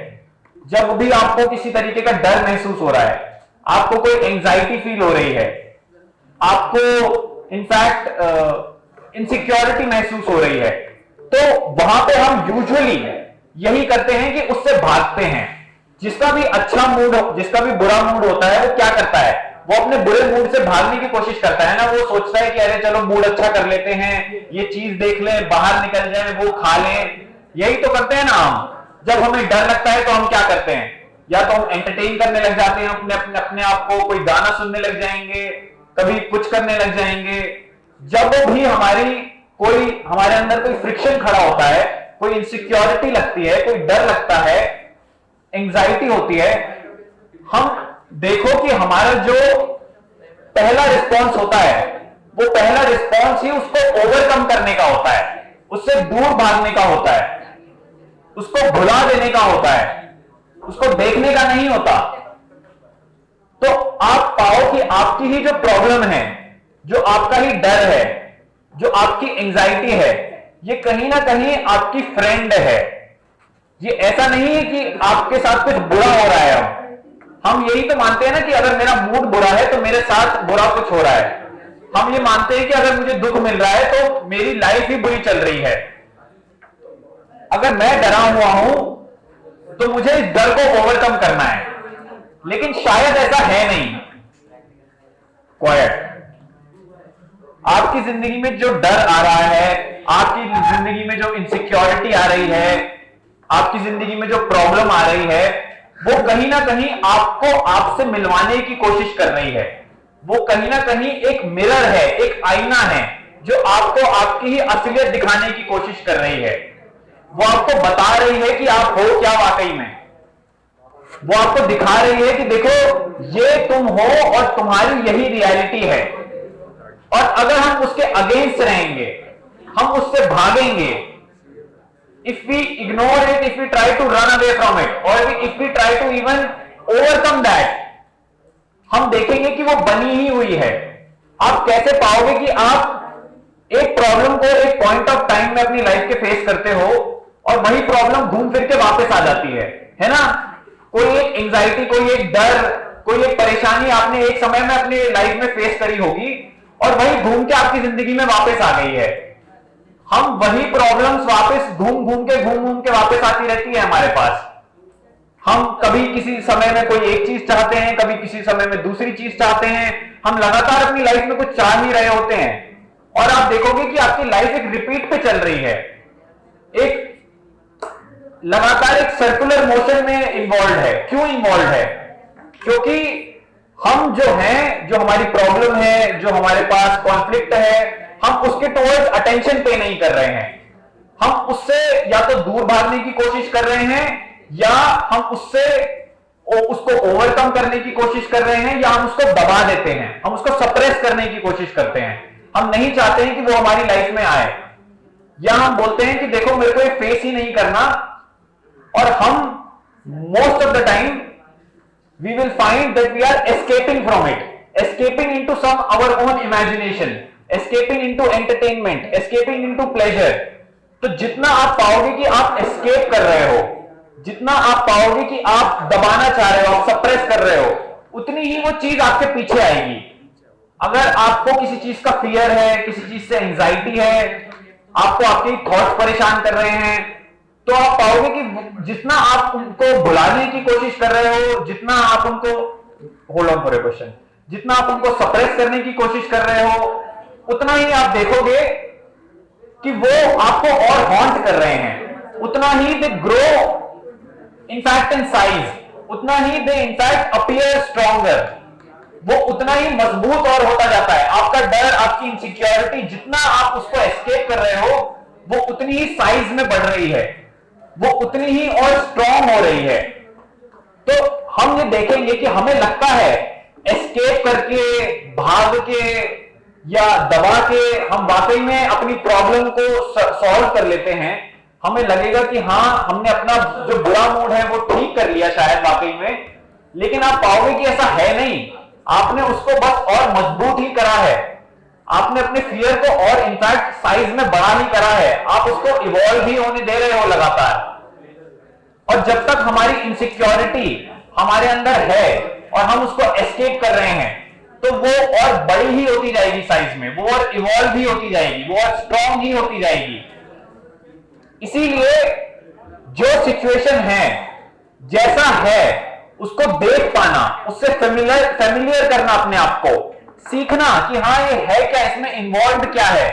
जब भी आपको किसी तरीके का डर महसूस हो रहा है, आपको कोई एंजाइटी फील हो रही है, आपको इनफैक्ट इनसिक्योरिटी महसूस हो रही है, तो वहां पे हम यूजुअली यही करते हैं कि उससे भागते हैं। जिसका भी अच्छा मूड, जिसका भी बुरा मूड होता है वो क्या करता है, वो अपने बुरे मूड से भागने की कोशिश करता है ना। वो सोचता है कि अरे चलो मूड अच्छा कर लेते हैं, ये चीज देख लें, बाहर निकल जाए, वो खा लें। यही तो करते हैं ना हम। जब हमें डर लगता है तो हम क्या करते हैं, या तो हम एंटरटेन करने लग जाते हैं अपने आप को, कोई गाना सुनने लग जाएंगे, कभी कुछ करने लग जाएंगे। जब भी हमारे अंदर कोई फ्रिक्शन खड़ा होता है, कोई इनसिक्योरिटी लगती है, कोई डर लगता है, एंजाइटी होती है, हम देखो कि हमारा जो पहला रिस्पॉन्स होता है वो पहला रिस्पॉन्स ही उसको ओवरकम करने का होता है, उससे दूर भागने का होता है, उसको भुला देने का होता है, उसको देखने का नहीं होता। तो आप पाओ कि आपकी ही जो प्रॉब्लम है, जो आपका ही डर है, जो आपकी एंजाइटी है, ये कहीं ना कहीं आपकी फ्रेंड है। ये ऐसा नहीं है कि आपके साथ कुछ बुरा हो रहा है। हम यही तो मानते हैं ना कि अगर मेरा मूड बुरा है तो मेरे साथ बुरा कुछ हो रहा है। हम ये मानते हैं कि अगर मुझे दुख मिल रहा है तो मेरी लाइफ ही बुरी चल रही है। अगर मैं डरा हुआ हूं तो मुझे इस डर को ओवरकम करना है, लेकिन शायद ऐसा है नहीं। क्वाइट। आपकी जिंदगी में जो डर आ रहा है, आपकी जिंदगी में जो इनसिक्योरिटी आ रही है, आपकी जिंदगी में जो प्रॉब्लम आ रही है, वो कहीं ना कहीं आपको आपसे मिलवाने की कोशिश कर रही है। वो कहीं ना कहीं एक मिरर है, एक आईना है, जो आपको आपकी ही असलियत दिखाने की कोशिश कर रही है। वो आपको बता रही है कि आप हो क्या वाकई में। वो आपको दिखा रही है कि देखो ये तुम हो और तुम्हारी यही रियलिटी है। और अगर हम उसके अगेंस्ट रहेंगे, हम उससे भागेंगे, if we ignore it, if we try to run away from it, or if we try to even overcome that, हम देखेंगे कि वो बनी ही हुई है। आप कैसे पाओगे कि आप एक प्रॉब्लम को एक पॉइंट ऑफ टाइम में अपनी लाइफ के फेस करते हो और वही प्रॉब्लम घूम फिर के वापस आ जाती है ना। कोई एक एंजाइटी, कोई एक डर, कोई एक परेशानी आपने एक समय में अपनी लाइफ में फेस करी होगी और वही घूम के आपकी जिंदगी में वापस आ गई है। हम वही प्रॉब्लम्स वापस घूम घूम के वापस आती रहती है हमारे पास। हम कभी किसी समय में कोई एक चीज चाहते हैं, कभी किसी समय में दूसरी चीज चाहते हैं। हम लगातार अपनी लाइफ में कुछ चाह नहीं रहे होते हैं और आप देखोगे कि आपकी लाइफ एक रिपीट पे चल रही है, एक लगातार एक सर्कुलर मोशन में इन्वॉल्व है। क्यों इन्वॉल्व है? क्योंकि हम जो हैं, जो हमारी प्रॉब्लम है, जो हमारे पास कॉन्फ्लिक्ट है, हम उसके टुवर्ड्स अटेंशन पे नहीं कर रहे हैं। हम उससे या तो दूर भागने की कोशिश कर रहे हैं, या हम उसको ओवरकम करने की कोशिश कर रहे हैं, या हम उसको दबा देते हैं, हम उसको सप्रेस करने की कोशिश करते हैं। हम नहीं चाहते हैं कि वो हमारी लाइफ में आए, या हम बोलते हैं कि देखो मेरे को ये फेस ही नहीं करना। और हम most of the time we will find that we are escaping from it, escaping into some our own imagination, escaping into entertainment, escaping into pleasure। तो जितना आप पाओगे कि आप एस्केप कर रहे हो, जितना आप पाओगे कि आप दबाना चाह रहे हो, आप सप्रेस कर रहे हो, उतनी ही वो चीज आपके पीछे आएगी। अगर आपको किसी चीज का फियर है, किसी चीज से एंजाइटी है, आपको आपके थॉट्स परेशान कर रहे हैं, तो आप पाओगे कि जितना आप उनको भुलाने की कोशिश कर रहे हो, जितना आप उनको hold on for a question, जितना आप उनको सप्रेस करने की कोशिश कर रहे हो, उतना ही आप देखोगे कि वो आपको और हॉन्ट कर रहे हैं। उतना ही they grow in fact in size, उतना ही दे इनफैक्ट अपीयर स्ट्रॉन्गर, वो उतना ही मजबूत और होता जाता है। आपका डर, आपकी इनसिक्योरिटी, जितना आप उसको एस्केप कर रहे हो, वो उतनी ही साइज में बढ़ रही है, वो उतनी ही और स्ट्रॉन्ग हो रही है। तो हम ये देखेंगे कि हमें लगता है एस्केप करके, भाग के या दबा के हम वाकई में अपनी प्रॉब्लम को सॉल्व कर लेते हैं। हमें लगेगा कि हाँ, हमने अपना जो बुरा मूड है वो ठीक कर लिया शायद वाकई में, लेकिन आप पाओगे कि ऐसा है नहीं। आपने उसको बस और मजबूत ही करा है, आपने अपने फियर को और इनफैक्ट साइज में बड़ा ही करा है, आप उसको इवॉल्व ही होने दे रहे हो लगातार। और जब तक हमारी इनसिक्योरिटी हमारे अंदर है और हम उसको एस्केप कर रहे हैं, तो वो और बड़ी ही होती जाएगी साइज में, वो और इवॉल्व ही होती जाएगी, वो और स्ट्रॉन्ग ही होती जाएगी। इसीलिए जो सिचुएशन है, जैसा है, उसको देख पाना, उससे फेमिलियर करना, अपने आप को सीखना कि हाँ ये है क्या, इसमें इन्वॉल्व क्या है,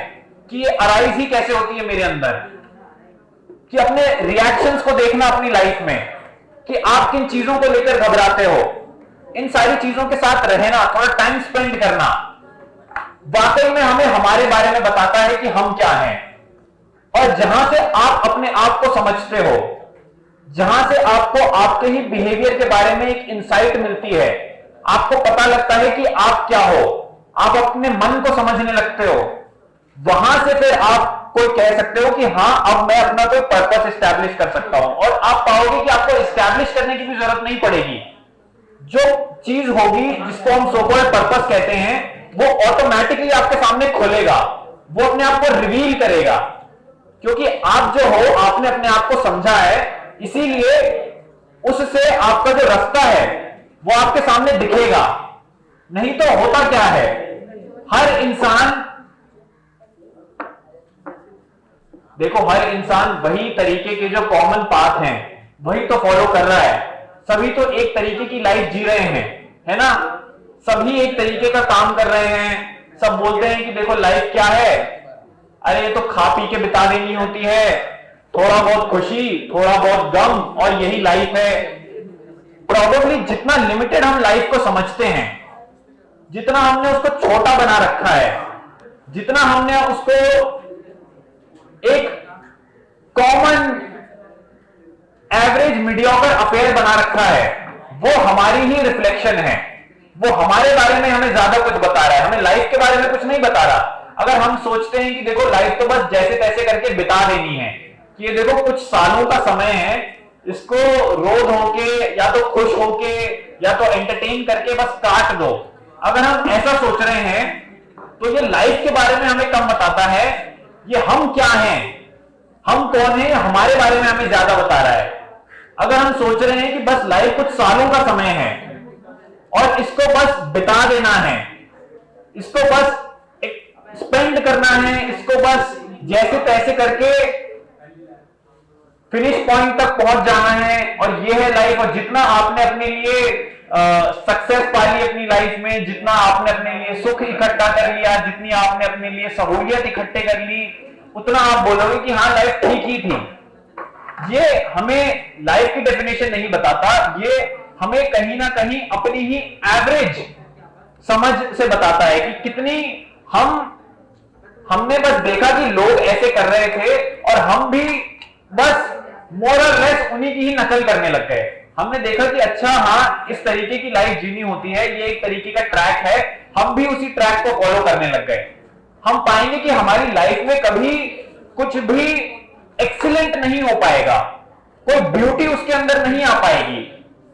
कि ये अराइज ही कैसे होती है मेरे अंदर, कि अपने रिएक्शंस को देखना अपनी लाइफ में, कि आप किन चीजों को लेकर घबराते हो, इन सारी चीजों के साथ रहना, थोड़ा टाइम स्पेंड करना, वाकई में हमें हमारे बारे में बताता है कि हम क्या हैं। और जहां से आप अपने आप को समझते हो, जहां से आपको आपके ही बिहेवियर के बारे में एक इंसाइट मिलती है, आपको पता लगता है कि आप क्या हो, आप अपने मन को समझने लगते हो, वहां से फिर आप कोई कह सकते हो कि हाँ अब मैं अपना कोई पर्पस एस्टैब्लिश कर सकता हूं। और आप पाओगे कि आपको एस्टैब्लिश करने की भी जरूरत नहीं पड़ेगी। जो चीज होगी जिसको हम सो कॉल्ड पर्पस कहते हैं, वो ऑटोमेटिकली आपके सामने खुलेगा, वो अपने आप को रिवील करेगा, क्योंकि आप जो हो, आपने अपने आप को समझा है, इसीलिए उससे आपका जो रास्ता है वो आपके सामने दिखेगा। नहीं तो होता क्या है, हर इंसान, देखो हर इंसान वही तरीके के जो कॉमन पाथ हैं वही तो फॉलो कर रहा है। सभी तो एक तरीके की लाइफ जी रहे हैं, है ना, सभी एक तरीके का काम कर रहे हैं। सब बोलते हैं कि देखो लाइफ क्या है, अरे ये तो खा पी के बिता देनी होती है, थोड़ा बहुत खुशी, थोड़ा बहुत गम, और यही लाइफ है। प्रॉब्लली जितना लिमिटेड हम लाइफ को समझते हैं, जितना हमने उसको छोटा बना रखा है, जितना हमने उसको एक कॉमन एवरेज मीडियोकर अफेयर बना रखा है, वो हमारी ही रिफ्लेक्शन है। वो हमारे बारे में हमें ज्यादा कुछ बता रहा है, हमें लाइफ के बारे में कुछ नहीं बता रहा। अगर हम सोचते हैं कि देखो लाइफ तो बस जैसे तैसे करके बिता देनी है, कि ये देखो कुछ सालों का समय है, इसको रोज होके या तो खुश होके या तो एंटरटेन करके बस काट दो, अगर हम ऐसा सोच रहे हैं तो ये लाइफ के बारे में हमें कम बताता है। ये हम क्या हैं, हम कौन हैं, हमारे बारे में हमें ज्यादा बता रहा है। अगर हम सोच रहे हैं कि बस लाइफ कुछ सालों का समय है और इसको बस बिता देना है, इसको बस स्पेंड करना है, इसको बस जैसे तैसे करके फिनिश पॉइंट तक पहुंच जाना है, और ये है लाइफ। और जितना आपने अपने लिए सक्सेस पा ली अपनी लाइफ में, जितना आपने अपने लिए सुख इकट्ठा कर लिया, जितनी आपने अपने लिए सहूलियत इकट्ठे कर ली, उतना आप बोलोगे कि हाँ लाइफ ठीक ही थी। ये हमें लाइफ की डेफिनेशन नहीं बताता, ये हमें कहीं ना कहीं अपनी ही एवरेज समझ से बताता है कि कितनी हमने बस देखा कि लोग ऐसे कर रहे थे और हम भी बस मोर और लेस उन्हीं की ही नकल करने लग गए। हमने देखा कि अच्छा हाँ इस तरीके की लाइफ जीनी होती है, ये एक तरीके का ट्रैक है, हम भी उसी ट्रैक को फॉलो करने लग गए। हम पाएंगे कि हमारी लाइफ में कभी कुछ भी एक्सीलेंट नहीं हो पाएगा, कोई ब्यूटी उसके अंदर नहीं आ पाएगी।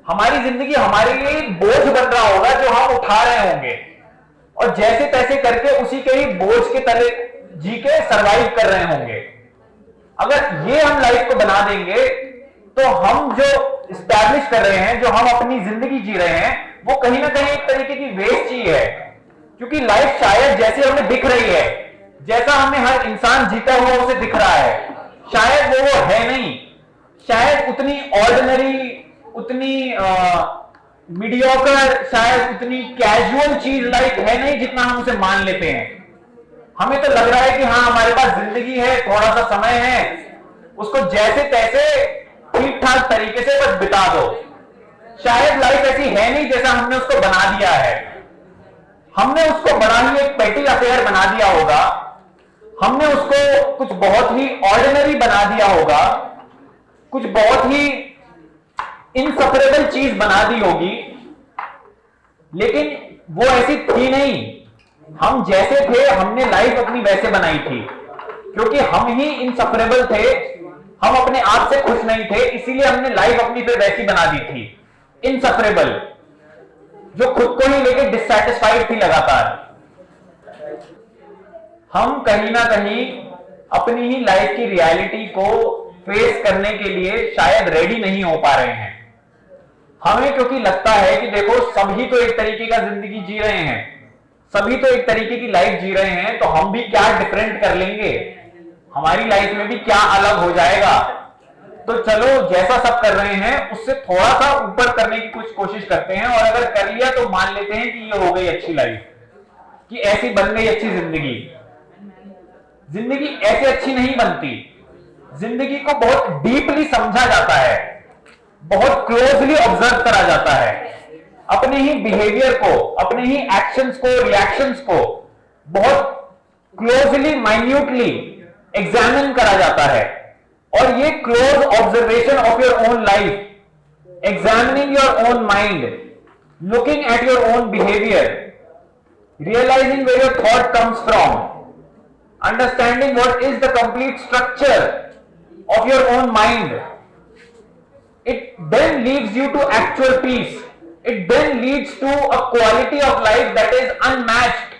हमारी जिंदगी हमारे लिए बोझ बन रहा होगा जो हम उठा रहे होंगे, और जैसे तैसे करके उसी के ही बोझ के तले जी के सरवाइव कर रहे होंगे। अगर ये हम लाइफ को बना देंगे तो हम जो इस्टेब्लिश कर रहे हैं, जो हम अपनी जिंदगी जी रहे हैं, वो कहीं ना कहीं एक तरीके की वेस्ट ही है। क्योंकि लाइफ शायद जैसे हमें दिख रही है, जैसा हमें हर इंसान जीता हुआ उसे दिख रहा है, शायद वो है नहीं। शायद उतनी ऑर्डिनरी, उतनी मीडियोकर, शायद उतनी कैजुअल चीज लाइफ है नहीं जितना हम उसे मान लेते हैं। हमें तो लग रहा है कि हाँ हमारे पास जिंदगी है, थोड़ा सा समय है, उसको जैसे तैसे ठीक ठाक तरीके से बस बिता दो। शायद लाइफ ऐसी है नहीं जैसा हमने उसको बना दिया है। हमने उसको बड़ा ही एक पेटी अफेयर बना दिया होगा, हमने उसको कुछ बहुत ही ऑर्डिनरी बना दिया होगा, कुछ बहुत ही इनसफरेबल चीज बना दी होगी, लेकिन वो ऐसी थी नहीं। हम जैसे थे हमने लाइफ अपनी वैसे बनाई थी, क्योंकि हम ही इनसफरेबल थे, हम अपने आप से खुश नहीं थे, इसीलिए हमने लाइफ अपनी फिर वैसी बना दी थी, इनसफरेबल, जो खुद को ही लेके डिससैटिस्फाइड थी लगातार। हम कहीं ना कहीं अपनी ही लाइफ की रियलिटी को फेस करने के लिए शायद रेडी नहीं हो पा रहे हैं। हमें क्योंकि लगता है कि देखो सभी तो एक तरीके का जिंदगी जी रहे हैं, सभी तो एक तरीके की लाइफ जी रहे हैं, तो हम भी क्या डिफरेंट कर लेंगे, हमारी लाइफ में भी क्या अलग हो जाएगा, तो चलो जैसा सब कर रहे हैं उससे थोड़ा सा ऊपर करने की कुछ कोशिश करते हैं, और अगर कर लिया तो मान लेते हैं कि ये हो गई अच्छी लाइफ, कि ऐसी बन गई अच्छी जिंदगी। जिंदगी ऐसे अच्छी नहीं बनती। जिंदगी को बहुत डीपली समझा जाता है, बहुत क्लोजली ऑब्जर्व करा जाता है, अपने ही बिहेवियर को, अपने ही एक्शंस को, रिएक्शंस को बहुत क्लोजली, माइन्यूटली एग्जामिन करा जाता है। और ये close observation of your own life, examining your own mind, looking at your own behaviour, realising where your thought comes from, understanding what is the complete structure of your own mind, it then leads you to actual peace. It then leads to a quality of life that is unmatched,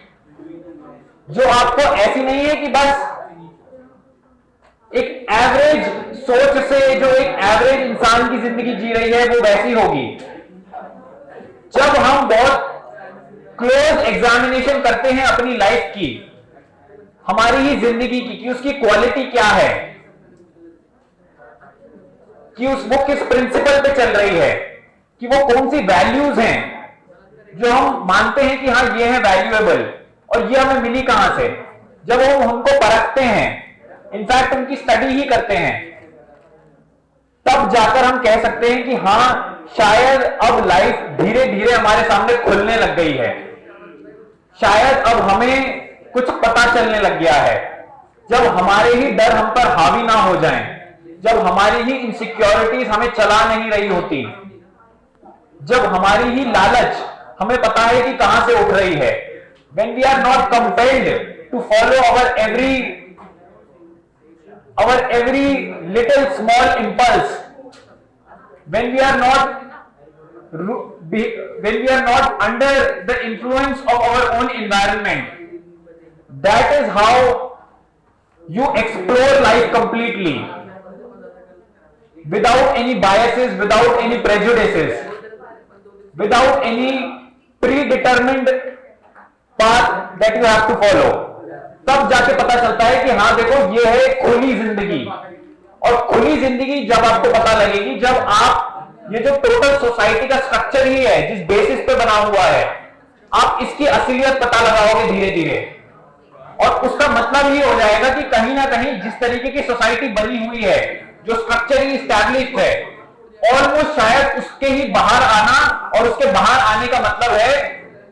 जो आपको ऐसी नहीं है कि बस एक average सोच से जो एक एवरेज इंसान की जिंदगी जी रही है वो वैसी होगी। जब हम बहुत क्लोज एग्जामिनेशन करते हैं अपनी लाइफ की, हमारी ही जिंदगी की, कि उसकी क्वालिटी क्या है, कि वो किस प्रिंसिपल पे चल रही है, कि वो कौन सी वैल्यूज हैं जो हम मानते हैं कि हाँ ये है वैल्यूएबल, और ये हमें मिली कहां से। जब हम उनको परखते हैं, इनफैक्ट उनकी स्टडी ही करते हैं, तब जाकर हम कह सकते हैं कि हाँ शायद अब लाइफ धीरे धीरे हमारे सामने खुलने लग गई है, शायद अब हमें कुछ पता चलने लग गया है। जब हमारे ही डर हम पर हावी ना हो जाएं, जब हमारी ही इनसिक्योरिटीज हमें चला नहीं रही होती, जब हमारी ही लालच हमें पता है कि कहां से उठ रही है, when we are not compelled to follow our every little small impulse, when we are not under the influence of our own environment, that is how you explore life completely, without any biases, without any prejudices, without any predetermined path that you have to follow. तब जाके पता चलता है कि हाँ देखो ये है खुली जिंदगी। और खुली जिंदगी जब आपको पता लगेगी जब आप ये जो टोटल सोसाइटी का स्ट्रक्चर ही है जिस बेसिस पे बना हुआ है, आप इसकी असलियत पता लगाओगे धीरे धीरे, और उसका मतलब ही हो जाएगा कि कहीं ना कहीं जिस तरीके की सोसाइटी बनी हुई है, जो स्ट्रक्चर ही एस्टैब्लिश्ड है, ऑलमोस्ट शायद उसके ही बाहर आना, और उसके बाहर आने का मतलब है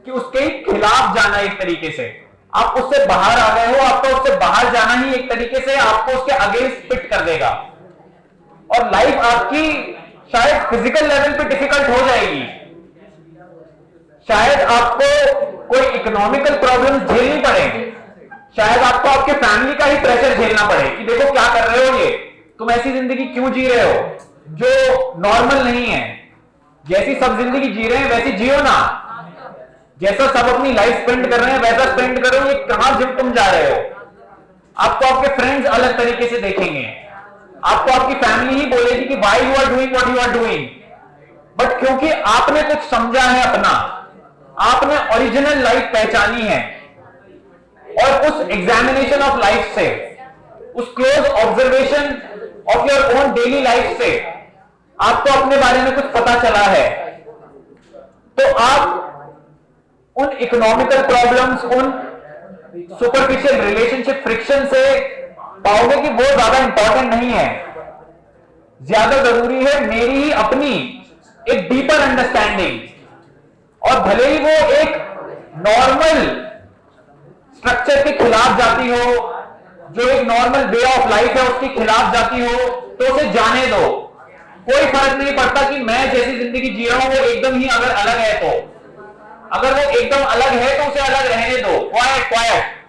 कि उसके ही खिलाफ जाना। एक तरीके से आप उससे बाहर आ गए हो, आपको उससे बाहर जाना ही एक तरीके से आपको उसके अगेंस्ट फिट कर देगा, और लाइफ आपकी शायद फिजिकल लेवल पे डिफिकल्ट हो जाएगी। शायद आपको कोई इकोनॉमिकल प्रॉब्लम्स झेलनी पड़े, शायद आपको आपके फैमिली का ही प्रेशर झेलना पड़े कि देखो क्या कर रहे हो, ये तुम ऐसी जिंदगी क्यों जी रहे हो जो नॉर्मल नहीं है, जैसी सब जिंदगी जी रहे हैं वैसी जियो ना, जैसा सब अपनी लाइफ स्पेंड कर रहे हैं वैसा स्पेंड करो, ये कहां जिम तुम जा रहे हो। आपको आपके फ्रेंड्स अलग तरीके से देखेंगे, आपको आपकी फैमिली ही बोलेगी कि why you are doing what you are doing, but क्योंकि आपने कुछ समझा है अपना, आपने ओरिजिनल लाइफ पहचानी है, और उस एग्जामिनेशन ऑफ लाइफ से, उस close observation of your own daily life से आपको अपने बारे में कुछ पता चला है, तो आप उन इकोनॉमिकल प्रॉब्लम्स, उन सुपरफिशियल रिलेशनशिप फ्रिक्शन से पाओगे कि वो ज्यादा इंपॉर्टेंट नहीं है। ज्यादा जरूरी है मेरी ही अपनी एक डीपर अंडरस्टैंडिंग, और भले ही वो एक नॉर्मल स्ट्रक्चर के खिलाफ जाती हो, जो एक नॉर्मल वे ऑफ लाइफ है उसके खिलाफ जाती हो, तो उसे जाने दो। कोई फर्क नहीं पड़ता कि मैं जैसी जिंदगी जी रहा हूं वो एकदम ही अगर अलग है, तो अगर वो एकदम अलग है तो उसे अलग रहने दो। Quite quite.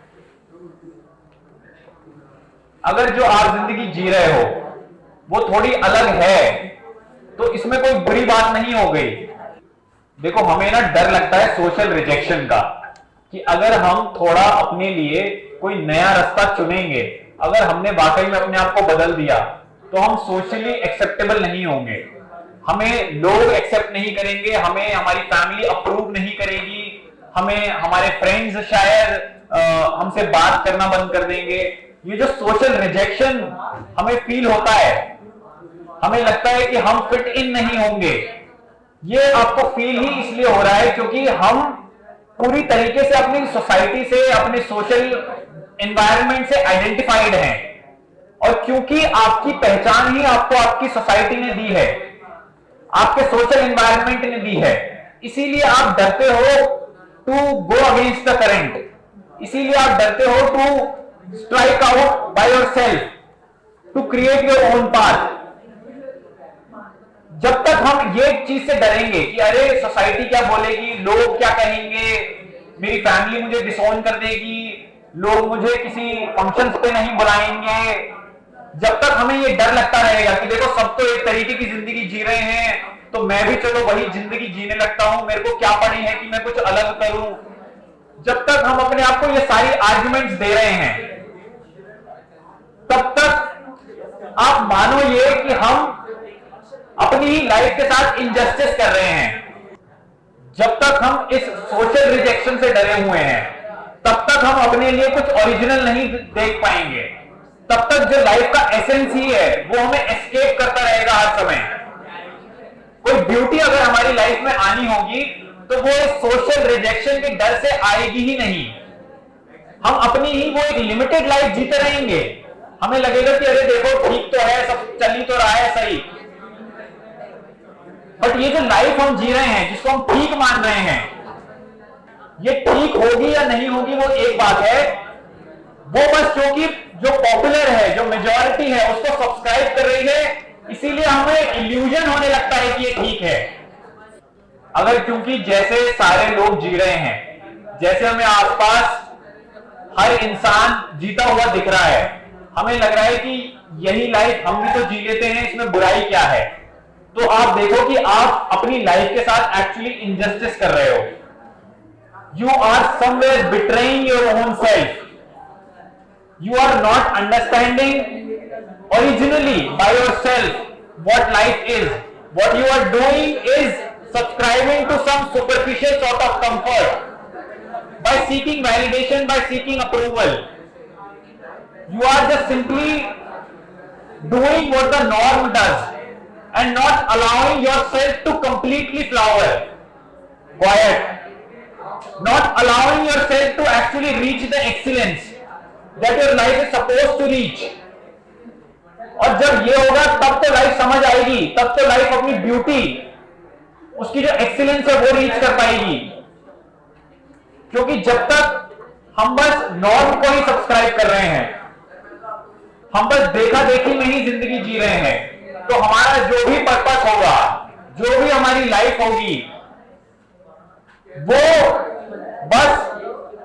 अगर जो आप जिंदगी जी रहे हो वो थोड़ी अलग है तो इसमें कोई बुरी बात नहीं हो गई। देखो, हमें ना डर लगता है सोशल रिजेक्शन का, कि अगर हम थोड़ा अपने लिए कोई नया रास्ता चुनेंगे, अगर हमने वाकई में अपने आप को बदल दिया, तो हम सोशली एक्सेप्टेबल नहीं होंगे, हमें लोग एक्सेप्ट नहीं करेंगे, हमें हमारी फैमिली अप्रूव नहीं करेगी, हमें हमारे फ्रेंड्स शायद हमसे बात करना बंद कर देंगे। ये जो सोशल रिजेक्शन हमें फील होता है, हमें लगता है कि हम फिट इन नहीं होंगे, ये आपको फील ही इसलिए हो रहा है क्योंकि हम पूरी तरीके से अपनी सोसाइटी से, अपने सोशल एनवायरनमेंट से आइडेंटिफाइड हैं, और क्योंकि आपकी पहचान ही आपको आपकी सोसाइटी ने दी है, आपके सोशल एनवायरनमेंट ने दी है, इसीलिए आप डरते हो to go against the current, इसीलिए आप डरते हो to strike out by yourself, to create your own path. जब तक हम ये चीज से डरेंगे कि अरे सोसाइटी क्या बोलेगी, लोग क्या कहेंगे, मेरी फैमिली मुझे डिसोन कर देगी, लोग मुझे किसी फंक्शंस पे नहीं बुलाएंगे, जब तक हमें ये डर लगता रहेगा कि देखो सब तो एक तरीके की जिंदगी जी रहे हैं तो मैं भी चलो वही जिंदगी जीने लगता हूं, मेरे को क्या पड़ी है कि मैं कुछ अलग करूं, जब तक हम अपने आप को ये सारी आर्गुमेंट्स दे रहे हैं, तब तक आप मानो ये कि हम अपनी ही लाइफ के साथ इनजस्टिस कर रहे हैं। जब तक हम इस सोशल रिजेक्शन से डरे हुए हैं, तब तक हम अपने लिए कुछ ओरिजिनल नहीं देख पाएंगे, तब तक जो लाइफ का एसेंस ही है वो हमें एस्केप करता रहेगा हर समय। कोई ब्यूटी अगर हमारी लाइफ में आनी होगी तो वो इस सोशल रिजेक्शन के डर से आएगी ही नहीं। हम अपनी ही वो एक लिमिटेड लाइफ जीते रहेंगे, हमें लगेगा कि अरे देखो ठीक तो है, सब चल ही तो रहा है सही, बट ये जो लाइफ हम जी रहे हैं, जिसको हम ठीक मान रहे हैं, ये ठीक होगी या नहीं होगी वो एक बात है, वो बस क्योंकि जो पॉपुलर है, जो मेजॉरिटी है उसको सब्सक्राइब कर रही है, इसीलिए हमें इल्यूजन होने लगता है कि ये ठीक है। अगर क्योंकि जैसे सारे लोग जी रहे हैं, जैसे हमें आसपास हर इंसान जीता हुआ दिख रहा है, हमें लग रहा है कि यही लाइफ हम भी तो जी लेते हैं, इसमें बुराई क्या है, तो आप देखो कि आप अपनी लाइफ के साथ एक्चुअली इनजस्टिस कर रहे हो। You are somewhere betraying your own self, you are not understanding originally by yourself what life is. What you are doing is subscribing to some superficial sort of comfort by seeking validation, by seeking approval. You are just simply doing what the norm does and not allowing yourself to completely flower. Quiet. Not allowing yourself to actually reach the excellence that your life is supposed to reach. और जब ये होगा तब तो life समझ आएगी, तब तो लाइफ अपनी ब्यूटी, उसकी जो एक्सीलेंस है वो रीच कर पाएगी। क्योंकि जब तक हम बस नॉर्म को ही सब्सक्राइब कर रहे हैं, हम बस देखा देखी में ही जिंदगी जी रहे हैं, तो हमारा जो भी पर्पस होगा, जो भी हमारी लाइफ होगी, वो बस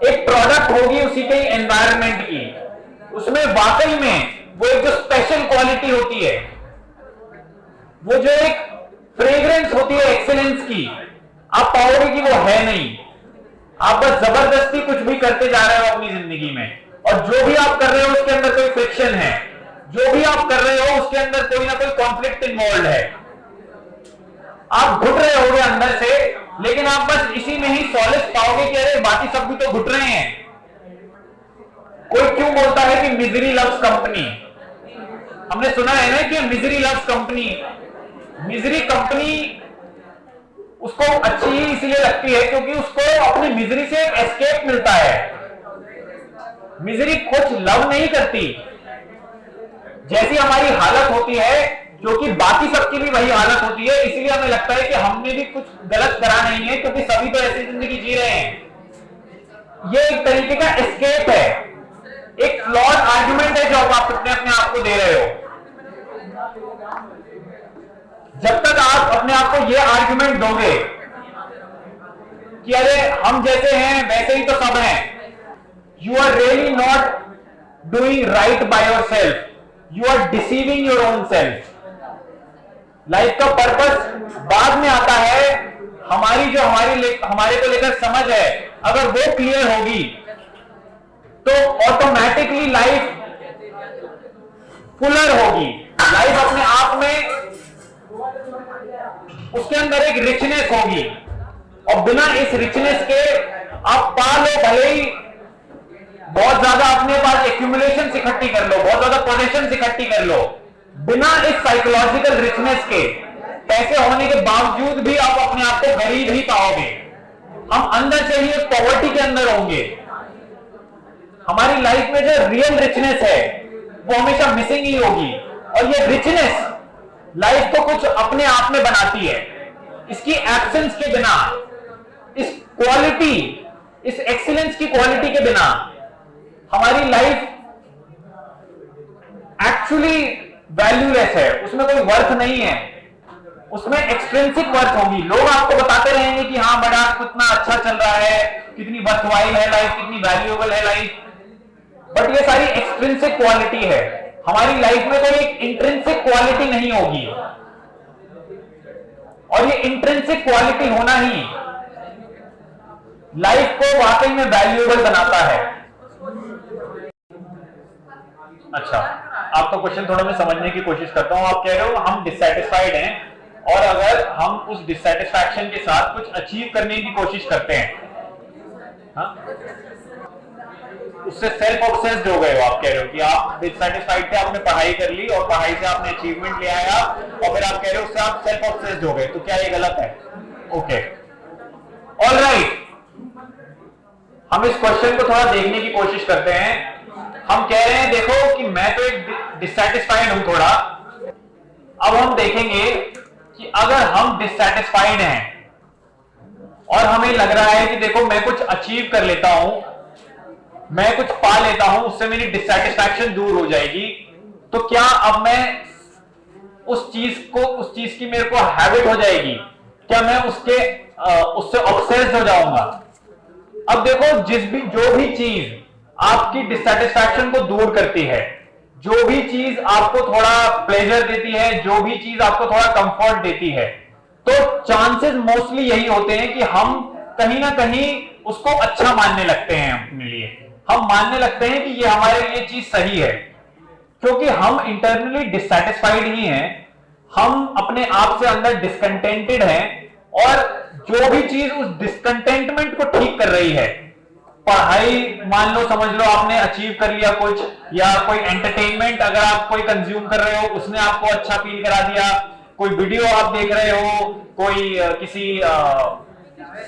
एक प्रोडक्ट होगी उसी के एनवायरनमेंट की। उसमें वाकई में वो एक जो स्पेशल क्वालिटी होती है, वो जो एक फ्रेग्रेंस होती है एक्सीलेंस की, आप पाओगे कि वो है नहीं। आप बस जबरदस्ती कुछ भी करते जा रहे हो अपनी जिंदगी में, और जो भी आप कर रहे हो उसके अंदर कोई फ्रिक्शन है, जो भी आप कर रहे हो उसके अंदर कोई ना कोई कॉन्फ्लिक्ट इन्वॉल्व है। आप घुट रहे होगे अंदर से, लेकिन आप बस इसी में ही सॉलिस पाओगे कि अरे बाकी सब भी तो घुट रहे हैं। कोई क्यों बोलता है कि मिजरी लव्स कंपनी? हमने सुना है ना कि misery loves company. Misery company उसको अच्छी ही इसलिए लगती है क्योंकि उसको अपनी मिजरी से एक एस्केप मिलता है। मिजरी कुछ लव नहीं करती। जैसी हमारी हालत होती है क्योंकि बाकी सबकी भी वही हालत होती है, इसलिए हमें लगता है कि हमने भी कुछ गलत करा नहीं है, क्योंकि सभी तो ऐसी जिंदगी जी रहे हैं। ये एक तरीके का एस्केप है, एक फ्लॉड आर्गुमेंट है जो आप अपने आप को दे रहे हो। जब तक आप अपने आप को ये आर्गुमेंट दोगे कि अरे हम जैसे हैं वैसे ही तो सब हैं, you are really not doing right by your self, you are deceiving your own self. Life का पर्पस बाद में आता है, हमारी जो हमारे को लेकर समझ है, अगर वो क्लियर होगी तो ऑटोमेटिकली लाइफ फुलर होगी। लाइफ अपने आप में उसके अंदर एक रिचनेस होगी, और बिना इस रिचनेस के आप पा लो, भले ही बहुत ज्यादा अपने पास एक्यूमुलेशन इकट्ठी कर लो, बहुत ज्यादा पोजीशन इकट्ठी कर लो, बिना इस साइकोलॉजिकल रिचनेस के पैसे होने के बावजूद भी आप अपने आप को गरीब ही पाओगे। हम अंदर से ही एक पॉवर्टी के अंदर होंगे। हमारी लाइफ में जो रियल रिचनेस है वो हमेशा मिसिंग ही होगी, और ये रिचनेस लाइफ को कुछ अपने आप में बनाती है। इसकी एब्सेंस के बिना, इस क्वालिटी, इस एक्सीलेंस की क्वालिटी के बिना हमारी लाइफ एक्चुअली वैल्यूलेस है, उसमें कोई वर्थ नहीं है, उसमें एक्सट्रिंसिक वर्थ होगी। लोग आपको बताते रहेंगे कि हाँ बड़ा कितना अच्छा चल रहा है, कितनी वर्थवाइल है लाइफ, कितनी वैल्यूएबल है लाइफ, बट ये सारी एक्सट्रिंसिक क्वालिटी है। हमारी लाइफ में कोई एक इंट्रिंसिक क्वालिटी नहीं होगी, और ये इंट्रिंसिक क्वालिटी होना ही लाइफ को वाकई में वैल्यूएबल बनाता है। अच्छा, आपका क्वेश्चन थोड़ा मैं समझने की कोशिश करता हूं। आप कह रहे हो हम डिससैटिस्फाइड हैं, और अगर हम उस डिससैटिस्फैक्शन के साथ कुछ अचीव करने की कोशिश करते हैं, हाँ, उससे सेल्फ ऑब्सेस्ड हो गए हो। आप कह रहे हो कि आप डिससैटिस्फाइड थे, आपने पढ़ाई कर ली और पढ़ाई से आपने अचीवमेंट ले आया, और फिर आप कह रहे हो उससे आप सेल्फ ऑब्सेस्ड हो गए, तो क्या ये गलत है? ओके, ऑलराइट, हम इस क्वेश्चन को थोड़ा देखने की कोशिश करते हैं। हम कह रहे हैं देखो कि मैं तो एक डिससैटिस्फाइड हूं थोड़ा। अब हम देखेंगे कि अगर हम डिससैटिस्फाइड हैं और हमें लग रहा है कि देखो मैं कुछ अचीव कर लेता हूं, मैं कुछ पा लेता हूं, उससे मेरी डिससैटिस्फैक्शन दूर हो जाएगी, तो क्या अब मैं उस चीज की मेरे को हैबिट हो जाएगी? क्या मैं उससे ऑब्सेस्ड हो जाऊंगा? अब देखो जो भी चीज आपकी डिससैटिस्फैक्शन को दूर करती है, जो भी चीज आपको थोड़ा प्लेजर देती है, जो भी चीज आपको थोड़ा कंफर्ट देती है, तो चांसेस मोस्टली यही होते हैं कि हम कहीं ना कहीं उसको अच्छा मानने लगते हैं। अपने लिए हम मानने लगते हैं कि ये हमारे लिए चीज सही है, क्योंकि हम इंटरनली डिससैटिस्फाइड ही हैं, हम अपने आप से अंदर डिसकंटेंटेड हैं, और जो भी चीज उस डिसकंटेंटमेंट को ठीक कर रही है, पढ़ाई मान लो, समझ लो आपने अचीव कर लिया कुछ, या कोई एंटरटेनमेंट अगर आप कोई कंज्यूम कर रहे हो, उसने आपको अच्छा फील करा दिया, कोई वीडियो आप देख रहे हो, कोई किसी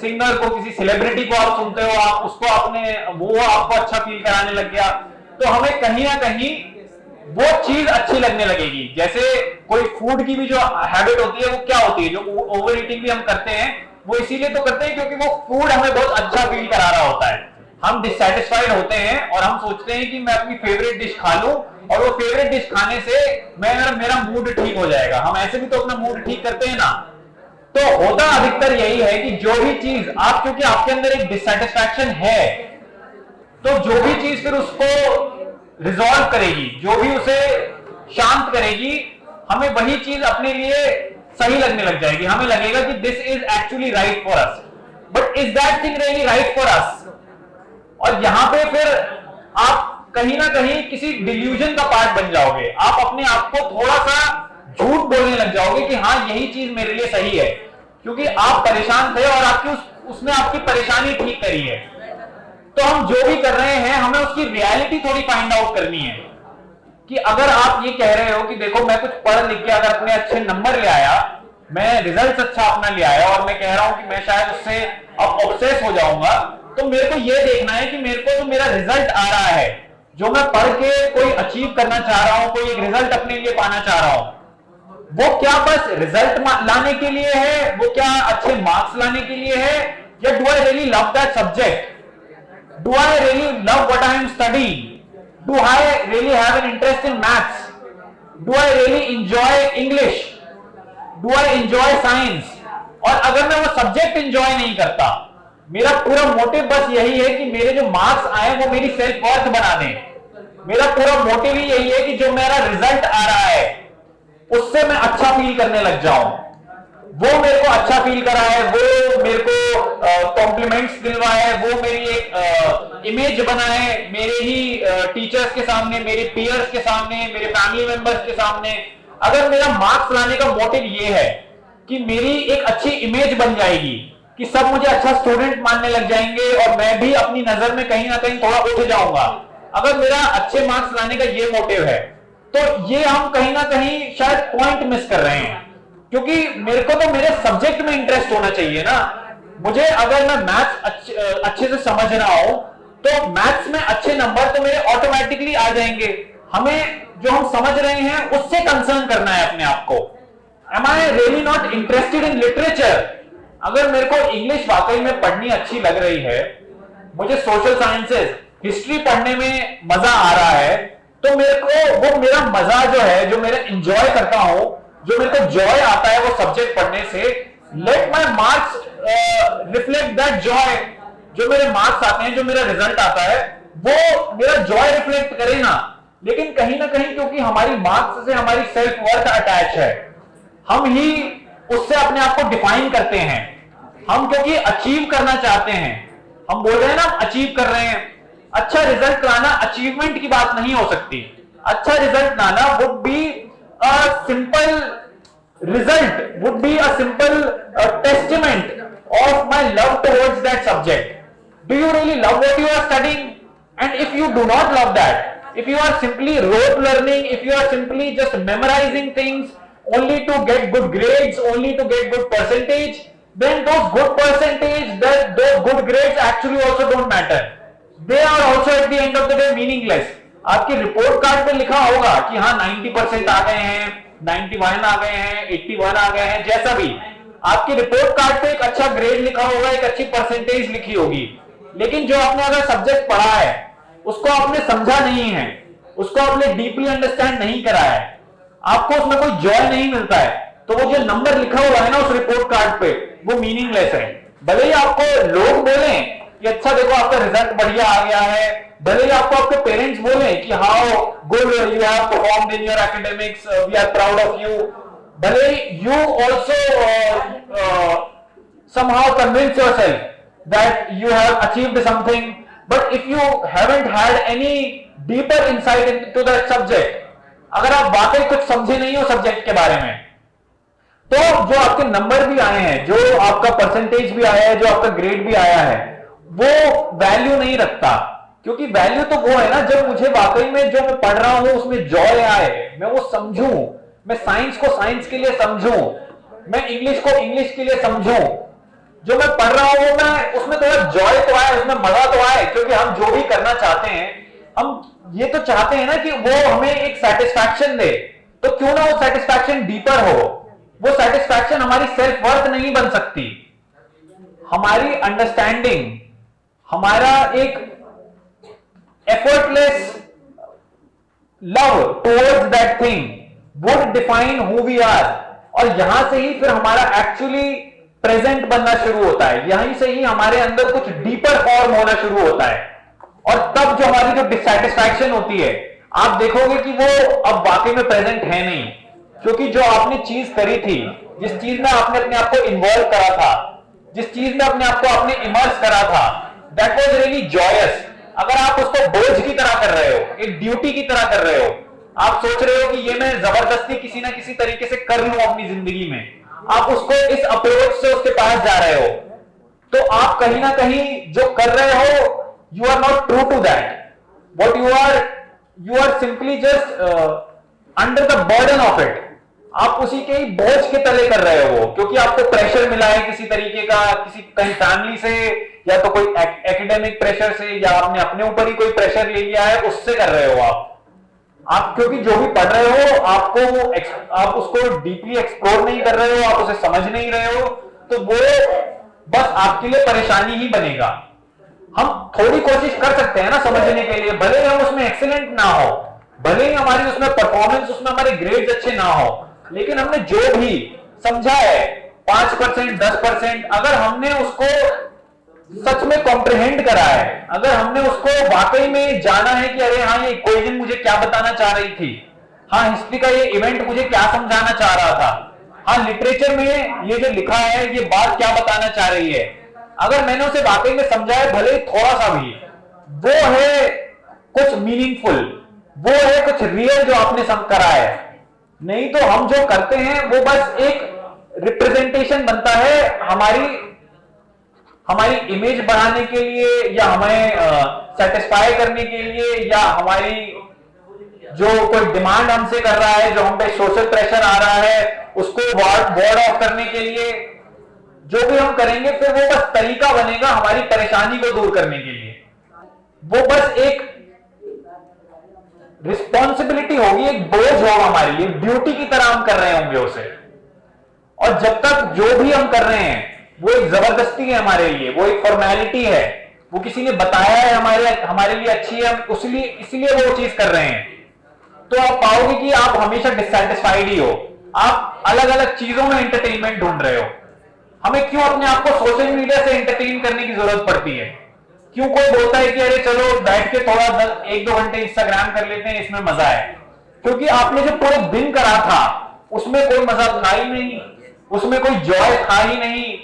सिंगर को, किसी सेलिब्रिटी को आप सुनते हो, आप उसको वो आपको अच्छा फील कराने लग गया, तो हमें कहीं ना कहीं वो चीज अच्छी लगने लगेगी। जैसे कोई फूड की भी जो हैबिट होती है वो क्या होती है, जो ओवर ईटिंग भी हम करते हैं वो इसीलिए तो करते हैं क्योंकि वो फूड हमें बहुत अच्छा फील करा रहा होता है। हम डिससैटिस्फाइड होते हैं और हम सोचते हैं कि मैं अपनी फेवरेट डिश खा लूं, और वो फेवरेट डिश खाने से मेरा मूड ठीक हो जाएगा। हम ऐसे भी तो अपना मूड ठीक करते हैं ना। तो होता अधिकतर यही है कि जो भी चीज क्योंकि आपके अंदर एक डिससैटिस्फैक्शन है, तो जो भी चीज फिर उसको रिजॉल्व करेगी, जो भी उसे शांत करेगी, हमें वही चीज अपने लिए सही लगने लग जाएगी। हमें लगेगा कि this is actually right for us, but is that thing really right for us? और यहां पे फिर आप कहीं ना कहीं किसी डिल्यूजन का पार्ट बन जाओगे। आप अपने आप को थोड़ा सा झूठ बोलने लग जाओगे कि हाँ यही चीज मेरे लिए सही है, क्योंकि आप परेशान थे और उसने आपकी परेशानी ठीक करी है। तो हम जो भी कर रहे हैं हमें उसकी रियलिटी थोड़ी फाइंड आउट करनी है, कि अगर आप ये कह रहे हो कि देखो मैं कुछ पढ़ लिख के अगर अपने अच्छे नंबर ले आया, मैं रिजल्ट अच्छा अपना ले आया, और मैं कह रहा हूं कि मैं शायद उससे अब ऑब्सेस हो जाऊंगा, तो मेरे को ये देखना है कि मेरे को जो मेरा रिजल्ट आ रहा है, जो मैं पढ़ के कोई अचीव करना चाह रहा हूं, कोई एक रिजल्ट अपने लिए पाना चाह रहा हूं, वो क्या बस रिजल्ट लाने के लिए है, वो क्या अच्छे मार्क्स लाने के लिए है, या do I really love that subject, do I really love what I am studying, do I really have an interest in maths, do I really enjoy English, do I enjoy science. और अगर मैं वो subject enjoy नहीं करता, मेरा पूरा motive बस यही है कि मेरे जो मार्क्स आए वो मेरी सेल्फ वर्थ बना दें, मेरा पूरा मोटिव ही यही है कि जो मेरा रिजल्ट आ रहा है उससे मैं अच्छा फील करने लग जाऊं, वो मेरे को अच्छा फील करा है, वो मेरे को कॉम्प्लीमेंट्स दिलवाया है, वो मेरी एक इमेज बना है मेरे ही टीचर्स के सामने, मेरे पीयर्स के सामने, मेरे फैमिली मेंबर्स के सामने। अगर मेरा मार्क्स लाने का मोटिव ये है कि मेरी एक अच्छी इमेज बन जाएगी, कि सब मुझे अच्छा स्टूडेंट मानने लग जाएंगे और मैं भी अपनी नजर में कहीं ना कहीं थोड़ा उठ जाऊंगा, अगर मेरा अच्छे मार्क्स लाने का ये मोटिव है, तो ये हम कहीं ना कहीं शायद पॉइंट मिस कर रहे हैं। क्योंकि मेरे को तो मेरे सब्जेक्ट में इंटरेस्ट होना चाहिए ना। मुझे अगर मैं मैथ्स अच्छे से समझ रहा हूं तो मैथ्स में अच्छे नंबर तो मेरे ऑटोमेटिकली आ जाएंगे। हमें जो हम समझ रहे हैं उससे कंसर्न करना है अपने आप को। Am I really not interested in literature? अगर मेरे को इंग्लिश वाकई में पढ़नी अच्छी लग रही है, मुझे सोशल साइंसेस हिस्ट्री पढ़ने में मजा आ रहा है, तो मेरे को वो मेरा मजा जो है, जो मेरा एंजॉय करता हूं, जो मेरे को जॉय आता है वो सब्जेक्ट पढ़ने से, let my marks reflect that Joy. जो मेरे मार्क्स आते हैं, जो मेरा रिजल्ट आता है, वो मेरा जॉय रिफ्लेक्ट करे ना। लेकिन कहीं ना कहीं क्योंकि हमारी मार्क्स से हमारी सेल्फ वर्थ अटैच है, हम ही उससे अपने आप को डिफाइन करते हैं। हम क्योंकि अचीव करना चाहते हैं, हम बोल रहे हैं ना अचीव कर रहे हैं। अच्छा रिजल्ट लाना अचीवमेंट की बात नहीं हो सकती। अच्छा रिजल्ट लाना would be a simple result, would be a simple testament of my love towards that subject. Do you really love what you are studying? And if you do not love that, if you are simply rote learning, if you are simply just memorizing things only to get good grades, only to get good percentage, then those good percentage, those good grades actually also don't matter. They are also at the end of the day meaningless. आपकी report card पे लिखा होगा कि हाँ 90% आ गए हैं, 91 आ गए हैं, 81 आ गए हैं, जैसा भी आपकी रिपोर्ट कार्ड पे एक अच्छा ग्रेड लिखा होगा, एक अच्छी परसेंटेज लिखी होगी। लेकिन जो आपने अगर सब्जेक्ट पढ़ा है उसको आपने समझा नहीं है, उसको आपने डीपली अंडरस्टैंड नहीं करा है, आपको उसमें कोई जॉय नहीं मिलता है, तो वो जो नंबर लिखा हुआ है ना उस रिपोर्ट कार्ड पे, वो मीनिंगलेस है। भले ही आपको लोग बोलें कि अच्छा देखो आपका रिजल्ट बढ़िया आ गया है, भले ही आपको आपके पेरेंट्स बोलें कि how good you have performed in your academics, we are proud of you, भले ही you also somehow convince yourself that you have achieved something, but if you haven't had any deeper insight into that subject, अगर आप वाकई कुछ समझे नहीं हो subject के बारे में, तो जो आपके नंबर भी आए हैं, जो आपका परसेंटेज भी आया है, जो आपका ग्रेड भी आया है, वो वैल्यू नहीं रखता। क्योंकि वैल्यू तो वो है ना जब मुझे वाकई में जो मैं पढ़ रहा हूं उसमें जॉय आए, मैं वो समझूं, मैं साइंस को साइंस के लिए समझूं, मैं इंग्लिश को इंग्लिश के लिए समझूं, जो मैं पढ़ रहा हूं वो मैं उसमें थोड़ा जॉय तो आए, उसमें मजा तो आए। क्योंकि हम जो भी करना चाहते हैं, हम ये तो चाहते हैं ना कि वो हमें एक सेटिस्फैक्शन दे, तो क्यों ना वो सेटिस्फैक्शन डीपर हो। वो सेटिस्फैक्शन हमारी सेल्फ वर्थ नहीं बन सकती। हमारी अंडरस्टैंडिंग, हमारा एक effortless love towards that thing would define who we are. और यहां से ही फिर हमारा एक्चुअली प्रेजेंट बनना शुरू होता है, यहीं से ही हमारे अंदर कुछ डीपर फॉर्म होना शुरू होता है। और तब जो हमारी जो डिससैटिस्फैक्शन होती है, आप देखोगे कि वो अब वाकई में प्रेजेंट है नहीं। क्योंकि जो आपने चीज करी थी, जिस चीज में आपने अपने आप को इन्वॉल्व करा था, जिस चीज में अपने आप को आपने इमर्स करा था, दैट वाज रियली जॉयस। अगर आप उसको बोझ की तरह कर रहे हो, एक ड्यूटी की तरह कर रहे हो, आप सोच रहे हो कि ये मैं जबरदस्ती किसी ना किसी तरीके से कर लूं अपनी जिंदगी में, आप उसको इस अप्रोच से उसके पास जा रहे हो, तो आप कहीं ना कहीं जो कर रहे हो, you are not true to that. What you are simply just under the burden of it. आप उसी के ही बोझ के तले कर रहे हो, क्योंकि आपको प्रेशर मिला है किसी तरीके का, किसी कहीं फैमिली से, या तो कोई एकेडमिक प्रेशर से, या आपने अपने ऊपर ही कोई प्रेशर ले लिया है, उससे कर रहे हो। आप क्योंकि जो भी पढ़ रहे हो आपको आप उसको डीपली एक्सप्लोर नहीं कर रहे हो, आप उसे समझ नहीं रहे हो, तो वो बस आपके लिए परेशानी ही बनेगा। हम थोड़ी कोशिश कर सकते हैं ना समझने के लिए, भले ही हम उसमें एक्सीलेंट ना हो, भले ही हमारी उसमें परफॉर्मेंस, उसमें हमारे ग्रेड्स अच्छे ना हो, लेकिन हमने जो भी समझा है 5%, 10%, अगर हमने उसको सच में कॉम्प्रिहेंड करा है, अगर हमने उसको वाकई में जाना है कि अरे हाँ ये इक्वेशन मुझे क्या बताना चाह रही थी, हाँ हिस्ट्री का ये इवेंट मुझे क्या समझाना चाह रहा था, हाँ लिटरेचर में ये जो लिखा है ये बात क्या बताना चाह रही है, अगर मैंने उसे वाकई में समझा है, भले थोड़ा सा भी, वो है कुछ मीनिंगफुल, वो है कुछ रियल जो आपने समझ करा है। नहीं तो हम जो करते हैं वो बस एक रिप्रेजेंटेशन बनता है हमारी इमेज बढ़ाने के लिए, या हमें सेटिस्फाई करने के लिए, या हमारी जो कोई डिमांड हमसे कर रहा है, जो हम पे सोशल प्रेशर आ रहा है, उसको वार्ड ऑफ करने के लिए जो भी हम करेंगे, फिर वो बस तरीका बनेगा हमारी परेशानी को दूर करने के लिए। वो बस एक रिस्पॉन्सिबिलिटी होगी, एक बोझ होगा हमारे लिए, ड्यूटी की तरह हम कर रहे होंगे उसे। और जब तक जो भी हम कर रहे हैं वो एक जबरदस्ती है हमारे लिए, वो एक फॉर्मेलिटी है, वो किसी ने बताया है हमारे लिए अच्छी है, इसलिए वो चीज कर रहे हैं, तो आप पाओगे कि आप हमेशा डिससैटिस्फाइड ही हो, आप अलग अलग चीजों में एंटरटेनमेंट ढूंढ रहे हो। हमें क्यों अपने आप को सोशल मीडिया से एंटरटेन करने की जरूरत पड़ती है? क्यों कोई बोलता है कि अरे चलो बैठ के थोड़ा 1-2 घंटे इंस्टाग्राम कर लेते हैं, इसमें मजा है? क्योंकि आपने जो पूरे दिन करा था उसमें कोई मजा था ही नहीं, उसमें कोई जॉय था ही नहीं,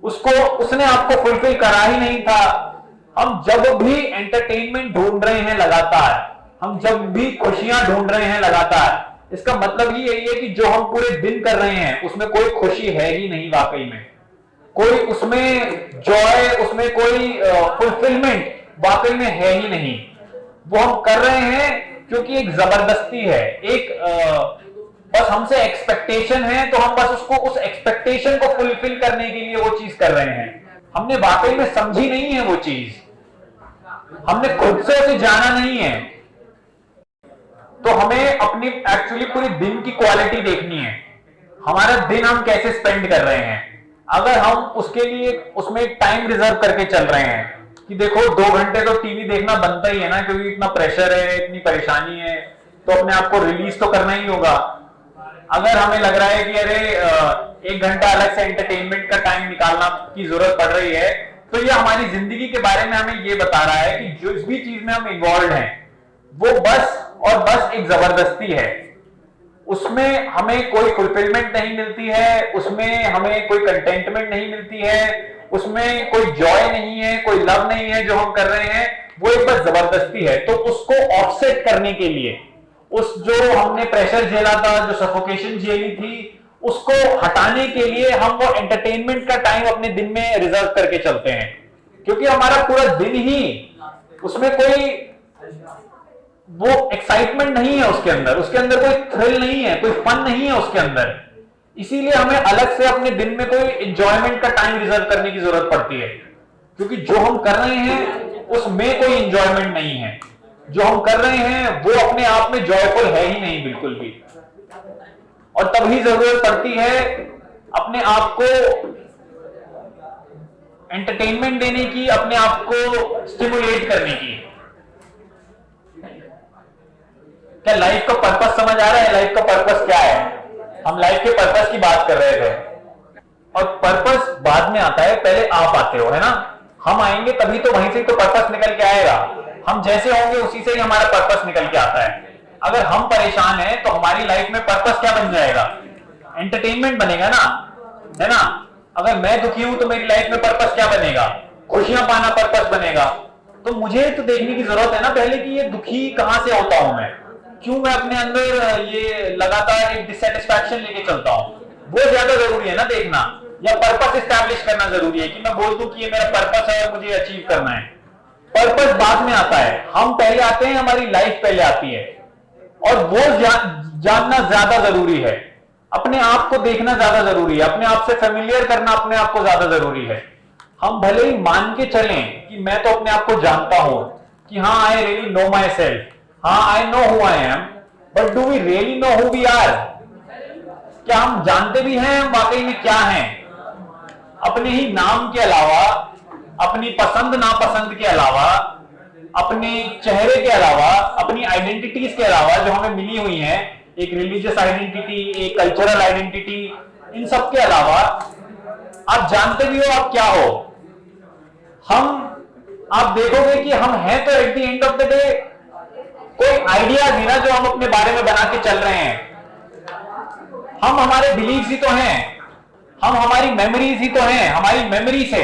उसने आपको फुलफिल करा ही नहीं था। हम जब भी एंटरटेनमेंट ढूंढ रहे हैं लगातार, हम जब भी खुशियां ढूंढ रहे हैं लगातार, इसका मतलब ही यही है कि जो हम पूरे दिन कर रहे हैं उसमें कोई खुशी है ही नहीं, वाकई में कोई उसमें जॉय, उसमें कोई फुलफिलमेंट वाकई में है ही नहीं। वो हम कर रहे हैं क्योंकि एक जबरदस्ती है, एक बस हमसे एक्सपेक्टेशन है, तो हम बस उस एक्सपेक्टेशन को फुलफिल करने के लिए वो चीज कर रहे हैं। हमने वाकई में समझी नहीं है वो चीज, हमने खुद से उसे जाना नहीं है। तो हमें अपनी एक्चुअली पूरी दिन की क्वालिटी देखनी है, हमारा दिन हम कैसे स्पेंड कर रहे हैं। अगर हम उसके लिए उसमें टाइम रिजर्व करके चल रहे हैं कि देखो 2 घंटे तो टीवी देखना बनता ही है ना, क्योंकि इतना प्रेशर है, इतनी परेशानी है, तो अपने आप को रिलीज तो करना ही होगा। अगर हमें लग रहा है कि अरे 1 घंटा अलग से एंटरटेनमेंट का टाइम निकालना की जरूरत पड़ रही है, तो ये हमारी जिंदगी के बारे में हमें ये बता रहा है कि जो भी चीज में हम इन्वॉल्व हैं वो बस और बस एक जबरदस्ती है, उसमें हमें कोई फुलफिलमेंट नहीं मिलती है, उसमें हमें कोई कंटेंटमेंट नहीं मिलती है, उसमें कोई जॉय नहीं है, कोई लव नहीं है जो हम कर रहे हैं, वो एक बस जबरदस्ती है। तो उसको ऑफसेट करने के लिए, उस जो हमने प्रेशर झेला था, जो सफोकेशन झेली थी, उसको हटाने के लिए हम वो एंटरटेनमेंट का टाइम अपने दिन में रिजर्व करके चलते हैं, क्योंकि हमारा पूरा दिन ही उसमें कोई वो एक्साइटमेंट नहीं है, उसके अंदर कोई थ्रिल नहीं है, कोई फन नहीं है उसके अंदर। इसीलिए हमें अलग से अपने दिन में कोई एंजॉयमेंट का टाइम रिजर्व करने की जरूरत पड़ती है, क्योंकि जो हम कर रहे हैं उसमें कोई एंजॉयमेंट नहीं है, जो हम कर रहे हैं वो अपने आप में जॉयफुल है ही नहीं बिल्कुल भी। और तभी जरूरत पड़ती है अपने आप को एंटरटेनमेंट देने की, अपने आप को स्टिमुलेट करने की। क्या लाइफ का पर्पस समझ आ रहा है? लाइफ का पर्पस क्या है? हम लाइफ के पर्पस की बात कर रहे थे, और पर्पस बाद में आता है, पहले आप आते हो, है ना? हम आएंगे तभी तो वहीं से तो पर्पस निकल के आएगा, हम जैसे होंगे उसी से ही हमारा पर्पस निकल के आता है। अगर हम परेशान हैं तो हमारी लाइफ में पर्पस क्या बन जाएगा? एंटरटेनमेंट बनेगा ना, है ना? अगर मैं दुखी हूं तो मेरी लाइफ में पर्पस क्या बनेगा? खुशियां पाना पर्पस बनेगा। तो मुझे तो देखने की जरूरत है ना पहले कि ये दुखी कहां से होता हूं मैं, क्यों मैं अपने अंदर ये लगातार एक डिससैटिस्फैक्शन लेके चलता हूं, वो ज्यादा जरूरी है ना देखना, या पर्पस एस्टैब्लिश करना जरूरी है कि मैं बोल दूं कि ये मेरा पर्पस है और मुझे अचीव करना है। पर्पस बाद में आता है, हम पहले आते हैं, हमारी लाइफ पहले आती है, और वो जानना ज्यादा जरूरी है। अपने आप को देखना ज्यादा जरूरी है, अपने आप से फेमिलियर करना अपने आप को ज्यादा जरूरी है। हम भले ही मान के चलें कि मैं तो अपने आप को जानता हूं, कि हाँ I really know myself, हाँ I know who I am, but do we really know who we are? क्या हम जानते भी हैं हम वाकई में क्या हैं? अपने ही नाम के अलावा, अपनी पसंद नापसंद के अलावा, अपने चेहरे के अलावा, अपनी आइडेंटिटीज के अलावा जो हमें मिली हुई हैं, एक रिलीजियस आइडेंटिटी, एक कल्चरल आइडेंटिटी, इन सब के अलावा आप जानते भी हो आप क्या हो? आप देखोगे कि हम हैं तो at the end of the day कोई आइडिया नहीं ना जो हम अपने बारे में बना के चल रहे हैं। हम हमारे बिलीव्स ही तो हैं, हम हमारी मेमोरीज ही तो हैं, हमारी मेमोरी से,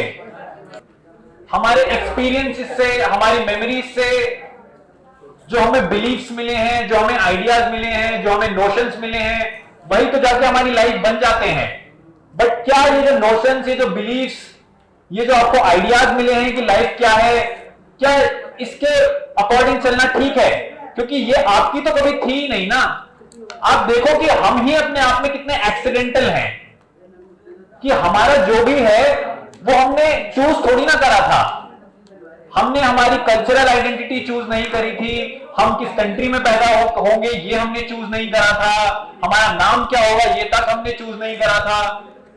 हमारे एक्सपीरियंसेस से, हमारी मेमोरीज से जो हमें बिलीव्स मिले हैं, जो हमें आइडियाज मिले हैं, जो हमें नोशंस मिले हैं, वही तो जाके हमारी लाइफ बन जाते हैं। बट क्या ये जो नोशंस, ये जो बिलीव्स, ये जो आपको आइडियाज मिले हैं कि लाइफ क्या है, क्या इसके अकॉर्डिंग चलना ठीक है? क्योंकि ये आपकी तो कभी थी ही नहीं ना। आप देखो कि हम ही अपने आप में कितने एक्सीडेंटल हैं, कि हमारा जो भी है वो हमने चूज थोड़ी ना करा था। हमने हमारी कल्चरल आइडेंटिटी चूज नहीं करी थी, हम किस कंट्री में पैदा होंगे ये हमने चूज नहीं करा था, हमारा नाम क्या होगा ये तक हमने चूज नहीं करा था।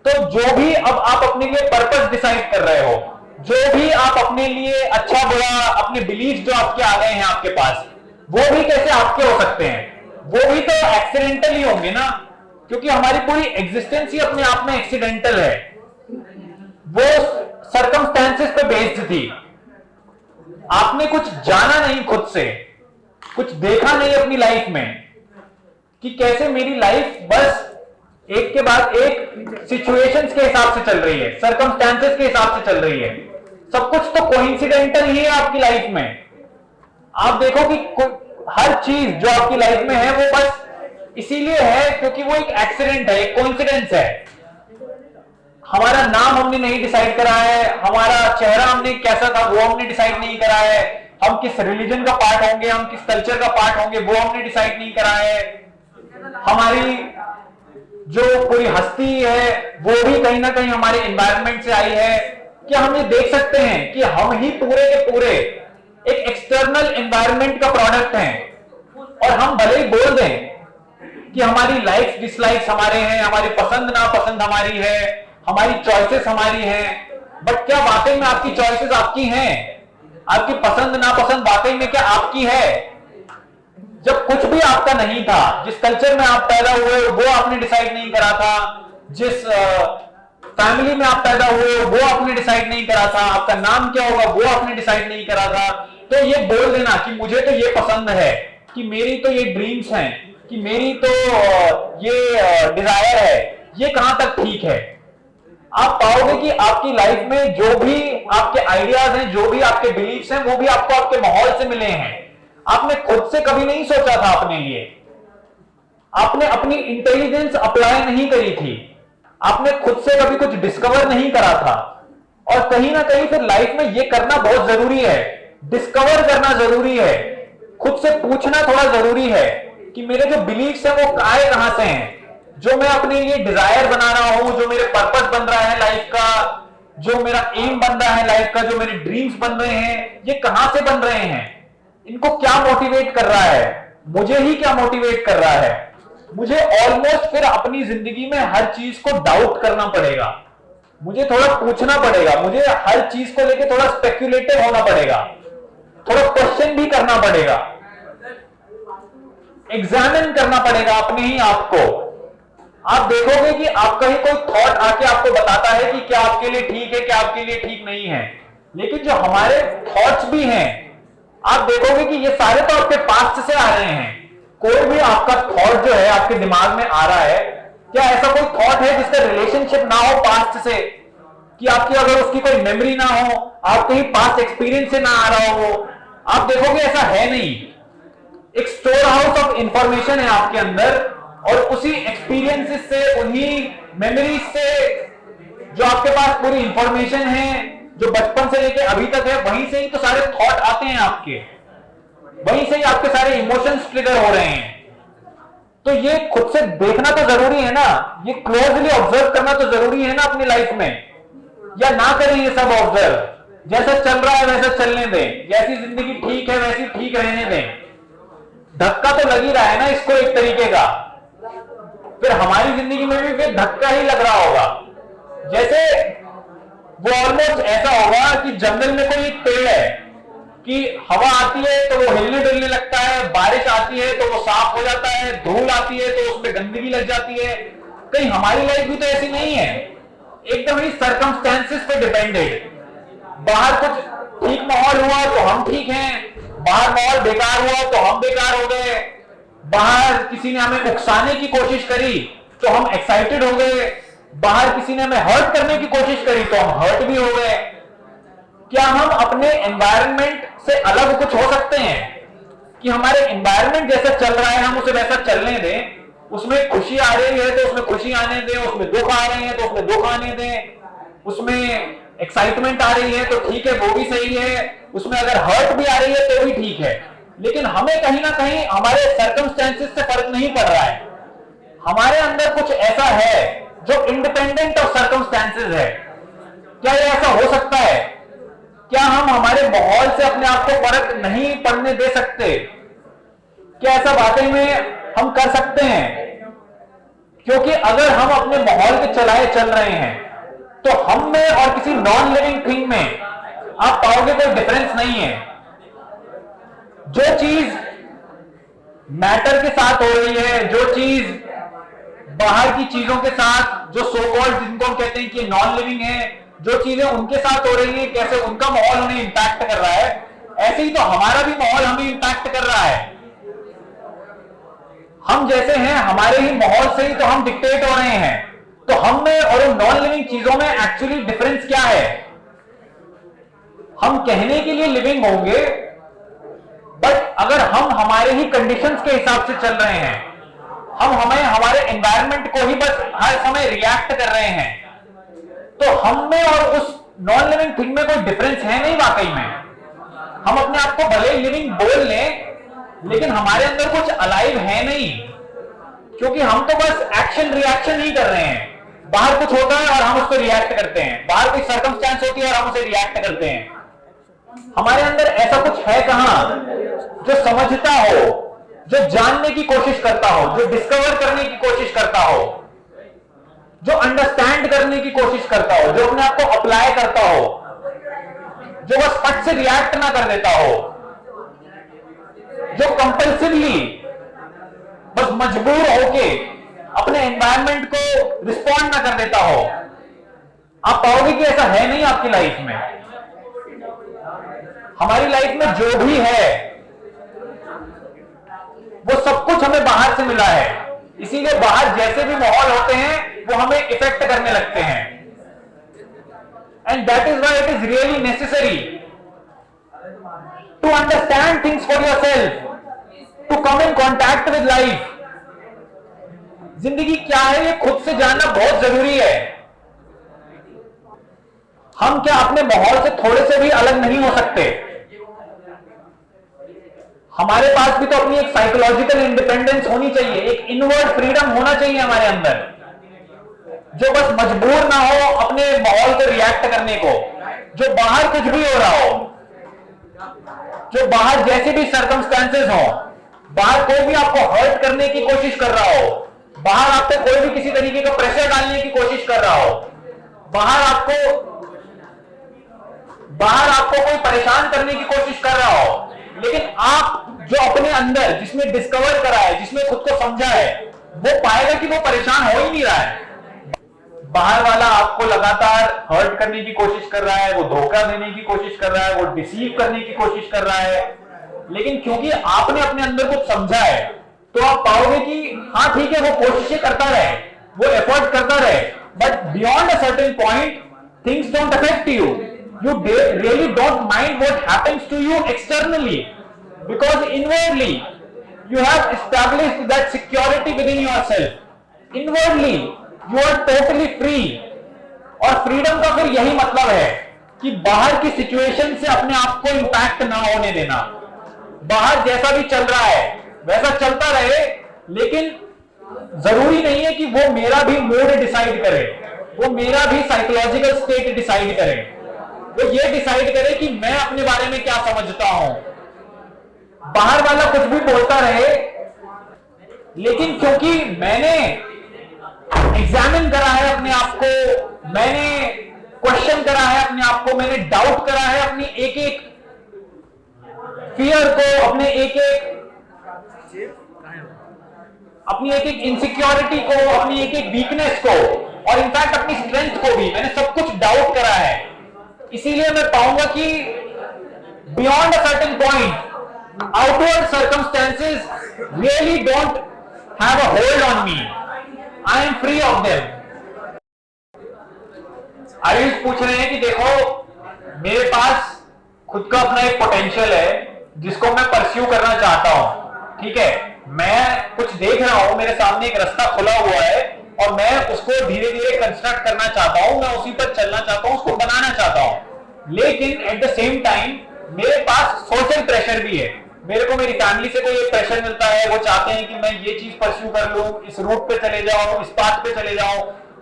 तो जो भी अब आप अपने लिए पर्पस डिसाइड कर रहे हो, जो भी आप अपने लिए अच्छा बुरा, अपने बिलीफ जो आपके आ गए हैं आपके पास, वो भी कैसे आपके हो सकते हैं? वो भी तो एक्सीडेंटल ही होंगे ना, क्योंकि हमारी पूरी एग्जिस्टेंस ही अपने आप में एक्सीडेंटल है। वो सर्कमस्टेंसेस पे बेस्ड थी। आपने कुछ जाना नहीं खुद से, कुछ देखा नहीं अपनी लाइफ में कि कैसे मेरी लाइफ बस एक के बाद एक सिचुएशंस के हिसाब से चल रही है, सर्कमस्टेंसेस के हिसाब से चल रही है। सब कुछ तो कोइंसिडेंटल ही है आपकी लाइफ में। आप देखो कि हर चीज जो आपकी लाइफ में है वो बस इसीलिए है क्योंकि वो एक एक्सीडेंट है, एक कोइंसिडेंस है। हमारा नाम हमने नहीं डिसाइड करा है, हमारा चेहरा हमने कैसा था वो हमने डिसाइड नहीं करा है, हम किस रिलीजन का पार्ट होंगे, हम किस कल्चर का पार्ट होंगे वो हमने डिसाइड नहीं करा है। हमारी जो पूरी हस्ती है वो भी कहीं ना कहीं हमारे एनवायरनमेंट से आई है। क्या हम ये देख सकते हैं कि हम ही पूरे के पूरे एक एक्सटर्नल एनवायरनमेंट का प्रोडक्ट हैं, और हम भले ही बोल दें कि हमारी लाइक्स डिसलाइक्स हमारे हैं, हमारी पसंद नापसंद हमारी है, हमारी चॉइसेस हमारी हैं, बट क्या वाकई में आपकी चॉइसेस आपकी हैं? आपकी पसंद नापसंद वाकई में क्या आपकी है? जब कुछ भी आपका नहीं था, जिस कल्चर में आप पैदा हुए वो आपने डिसाइड नहीं करा था, जिस फैमिली में आप पैदा हुए वो आपने डिसाइड नहीं करा था, आपका नाम क्या होगा वो आपने डिसाइड नहीं करा था। तो ये बोल देना कि मुझे तो ये पसंद है, कि मेरी तो ये ड्रीम्स हैं, कि मेरी तो ये डिजायर है, ये कहां तक ठीक है? आप पाओगे कि आपकी लाइफ में जो भी आपके आइडियाज हैं, जो भी आपके बिलीफ्स हैं, वो भी आपको आपके माहौल से मिले हैं। आपने खुद से कभी नहीं सोचा था अपने लिए, आपने अपनी इंटेलिजेंस अप्लाई नहीं करी थी, आपने खुद से कभी कुछ डिस्कवर नहीं करा था। और कहीं ना कहीं फिर लाइफ में ये करना बहुत जरूरी है, डिस्कवर करना जरूरी है, खुद से पूछना थोड़ा जरूरी है कि मेरे जो बिलीफ्स हैं वो कहां से हैं, जो मैं अपने लिए डिजायर बना रहा हूं, जो मेरे पर्पस बन रहा है लाइफ का, जो मेरा एम बन रहा है लाइफ का, जो मेरे ड्रीम्स बन रहे हैं, ये कहां से बन रहे हैं? इनको क्या मोटिवेट कर रहा है? मुझे ही क्या मोटिवेट कर रहा है? मुझे ऑलमोस्ट फिर अपनी जिंदगी में हर चीज को डाउट करना पड़ेगा, मुझे थोड़ा पूछना पड़ेगा, मुझे हर चीज को लेके थोड़ा स्पेक्युलेटिव होना पड़ेगा, थोड़ा क्वेश्चन भी करना पड़ेगा, एग्जामिन करना पड़ेगा अपने ही आप को। आप देखोगे कि आपका ही कोई थॉट आके आपको बताता है कि क्या आपके लिए ठीक है, क्या आपके लिए ठीक नहीं है। लेकिन जो हमारे थॉट्स भी हैं, आप देखोगे कि ये सारे तो आपके पास्ट से आ रहे हैं। कोई भी आपका थॉट जो है आपके दिमाग में आ रहा है, क्या ऐसा कोई थॉट है जिसका रिलेशनशिप ना हो पास्ट से? कि आपकी अगर उसकी कोई मेमोरी ना हो, आप कहीं पास्ट एक्सपीरियंस से ना आ रहा हो, आप देखोगे ऐसा है नहीं। एक स्टोर हाउस ऑफ इंफॉर्मेशन है आपके अंदर, और उसी एक्सपीरियंसेस से, उन्हीं मेमोरीज से जो आपके पास पूरी इंफॉर्मेशन है, जो बचपन से लेके अभी तक है, वहीं से ही तो सारे थॉट आते हैं आपके, वहीं से ही आपके सारे इमोशंस ट्रिगर हो रहे हैं। तो ये खुद से देखना तो जरूरी है ना, ये क्लोजली ऑब्जर्व करना तो जरूरी है ना अपनी लाइफ में। या ना करें ये सब ऑब्जर्व, जैसा चल रहा है वैसा चलने दें, जैसी जिंदगी ठीक है वैसी ठीक रहने दें। धक्का तो लग ही रहा है ना इसको एक तरीके का, फिर हमारी जिंदगी में भी फिर धक्का ही लग रहा होगा। जैसे वो ऑलमोस्ट ऐसा होगा कि जंगल में कोई एक पेड़ है कि हवा आती है तो वो हिलने डुलने लगता है, बारिश आती है तो वो साफ हो जाता है, धूल आती है तो उसमें गंदगी लग जाती है। कहीं हमारी लाइफ भी तो ऐसी नहीं है, एकदम ही सर्कमस्टेंसेस पे डिपेंडेड। बाहर कुछ ठीक माहौल हुआ तो हम ठीक हैं, बाहर माहौल बेकार हुआ तो हम बेकार हो गए, बाहर किसी ने हमें उकसाने की कोशिश करी तो हम एक्साइटेड हो गए, बाहर किसी ने हमें हर्ट करने की कोशिश करी तो हम हर्ट भी हो गए। क्या हम अपने एनवायरनमेंट से अलग कुछ हो सकते हैं कि हमारे एनवायरनमेंट जैसा चल रहा है हम उसे वैसा चलने दें? उसमें खुशी आ रही है तो उसमें खुशी आने दें, उसमें दुख आ रहे हैं तो उसमें दुख आने दें, उसमें एक्साइटमेंट आ रही है तो ठीक है वो भी सही है, उसमें अगर हर्ट भी आ रही है तो भी ठीक है। लेकिन हमें कहीं ना कहीं हमारे सर्कमस्टेंसेस से फर्क नहीं पड़ रहा है, हमारे अंदर कुछ ऐसा है जो इंडिपेंडेंट ऑफ सर्कमस्टेंसेस है। क्या ये ऐसा हो सकता है? क्या हम हमारे माहौल से अपने आप को फर्क नहीं पड़ने दे सकते? क्या ऐसा वाकई में हम कर सकते हैं? क्योंकि अगर हम अपने माहौल के चलाए चल रहे हैं तो हम में और किसी नॉन लिविंग थिंग में आप पाओगे कोई डिफरेंस नहीं है। जो चीज मैटर के साथ हो रही है, जो चीज बाहर की चीजों के साथ, जो सो कॉल्ड जिनको हम कहते हैं कि नॉन लिविंग है, जो चीजें उनके साथ हो रही है, कैसे उनका माहौल उन्हें इंपैक्ट कर रहा है, ऐसे ही तो हमारा भी माहौल हमें इंपैक्ट कर रहा है। हम जैसे हैं हमारे ही माहौल से ही तो हम डिक्टेट हो रहे हैं। तो हम में और उन नॉन लिविंग चीजों में एक्चुअली डिफरेंस क्या है? हम कहने के लिए लिविंग होंगे, बट अगर हम हमारे ही कंडीशंस के हिसाब से चल रहे हैं, हम हमें हमारे एनवायरनमेंट को ही बस हर समय रिएक्ट कर रहे हैं, तो हम में और उस नॉन लिविंग थिंग में कोई डिफरेंस है नहीं वाकई में। हम अपने आप को भले लिविंग बोल लें लेकिन हमारे अंदर कुछ अलाइव है नहीं, क्योंकि हम तो बस एक्शन रिएक्शन ही कर रहे हैं। बाहर कुछ होता है और हम उसको रिएक्ट करते हैं, बाहर कोई सर्कमस्टेंस होती है और हम उसे रिएक्ट करते हैं। हमारे अंदर ऐसा कुछ है कहां जो समझता हो, जो जानने की कोशिश करता हो, जो डिस्कवर करने की कोशिश करता हो, जो अंडरस्टैंड करने की कोशिश करता हो, जो अपने आप को अप्लाई करता हो, जो बस फट से रिएक्ट ना कर देता हो, जो कंपल्सिवली बस मजबूर होके अपने एनवायरनमेंट को रिस्पॉन्ड ना कर देता हो। आप पाओगे कि ऐसा है नहीं आपकी लाइफ में। हमारी लाइफ में जो भी है वो सब कुछ हमें बाहर से मिला है, इसीलिए बाहर जैसे भी माहौल होते हैं वो हमें इफेक्ट करने लगते हैं। And that is why it is really necessary to understand things for yourself, to come in contact with life. जिंदगी क्या है ये खुद से जानना बहुत जरूरी है। हम क्या अपने माहौल से थोड़े से भी अलग नहीं हो सकते? हमारे पास भी तो अपनी एक साइकोलॉजिकल इंडिपेंडेंस होनी चाहिए, एक इनवर्ड फ्रीडम होना चाहिए हमारे अंदर, जो बस मजबूर ना हो अपने माहौल को रिएक्ट करने को। जो बाहर कुछ भी हो रहा हो, जो बाहर जैसे भी सर्कमस्टेंसेस हो, बाहर कोई भी आपको हर्ट करने की कोशिश कर रहा हो, बाहर आपको कोई भी किसी तरीके का प्रेशर डालने की कोशिश कर रहा हो, बाहर आपको कोई परेशान करने की कोशिश कर रहा हो, लेकिन आप जो अपने अंदर जिसमें डिस्कवर करा है, जिसमें खुद को समझा है, वो पाएगा कि वो परेशान हो ही नहीं रहा है। बाहर वाला आपको लगातार हर्ट करने की कोशिश कर रहा है, वो धोखा देने की कोशिश कर रहा है, वो डिसीव करने की कोशिश कर रहा है, लेकिन क्योंकि आपने अपने अंदर कुछ समझा है तो आप पाओगे कि हाँ ठीक है, वो कोशिशें करता रहे, वो एफर्ट करता रहे, but beyond a certain point things don't affect you. You really don't mind what happens to you externally, because inwardly you have established that security within yourself. Inwardly you are totally free. और freedom का फिर यही मतलब है कि बाहर की situation से अपने आप को इंपैक्ट ना होने देना। बाहर जैसा भी चल रहा है वैसा चलता रहे, लेकिन जरूरी नहीं है कि वो मेरा भी मूड डिसाइड करे, वो मेरा भी साइकोलॉजिकल स्टेट डिसाइड करे। वो ये डिसाइड करे कि मैं अपने बारे में क्या समझता हूं। बाहर वाला कुछ भी बोलता रहे, लेकिन क्योंकि मैंने एग्जामिन करा है अपने आप को, मैंने क्वेश्चन करा है अपने आप को, मैंने डाउट करा है अपनी एक एक फियर को, अपनी एक एक इनसिक्योरिटी को, अपनी एक एक वीकनेस को, और इनफैक्ट अपनी स्ट्रेंथ को भी मैंने सब कुछ डाउट करा है। इसीलिए मैं पाऊंगा कि beyond a certain point outward circumstances really don't have a hold on me, I am free of them. Ayush पूछ रहे हैं कि देखो मेरे पास खुद का अपना एक पोटेंशियल है जिसको मैं परस्यू करना चाहता हूं, ठीक है, मैं कुछ देख रहा हूं, मेरे सामने एक रास्ता खुला हुआ है और मैं उसको धीरे धीरे कंस्ट्रक्ट करना चाहता हूं, मैं उसी पर चलना चाहता हूं, उसको बनाना चाहता हूं। लेकिन एट द सेम टाइम मेरे पास सोशल प्रेशर भी है, मेरे को मेरी फैमिली से कोई एक प्रेशर मिलता है, वो चाहते हैं कि मैं ये चीज परस्यू कर लूं, इस रूट पे चले जाऊं, इस पाथ पे चले जाऊं,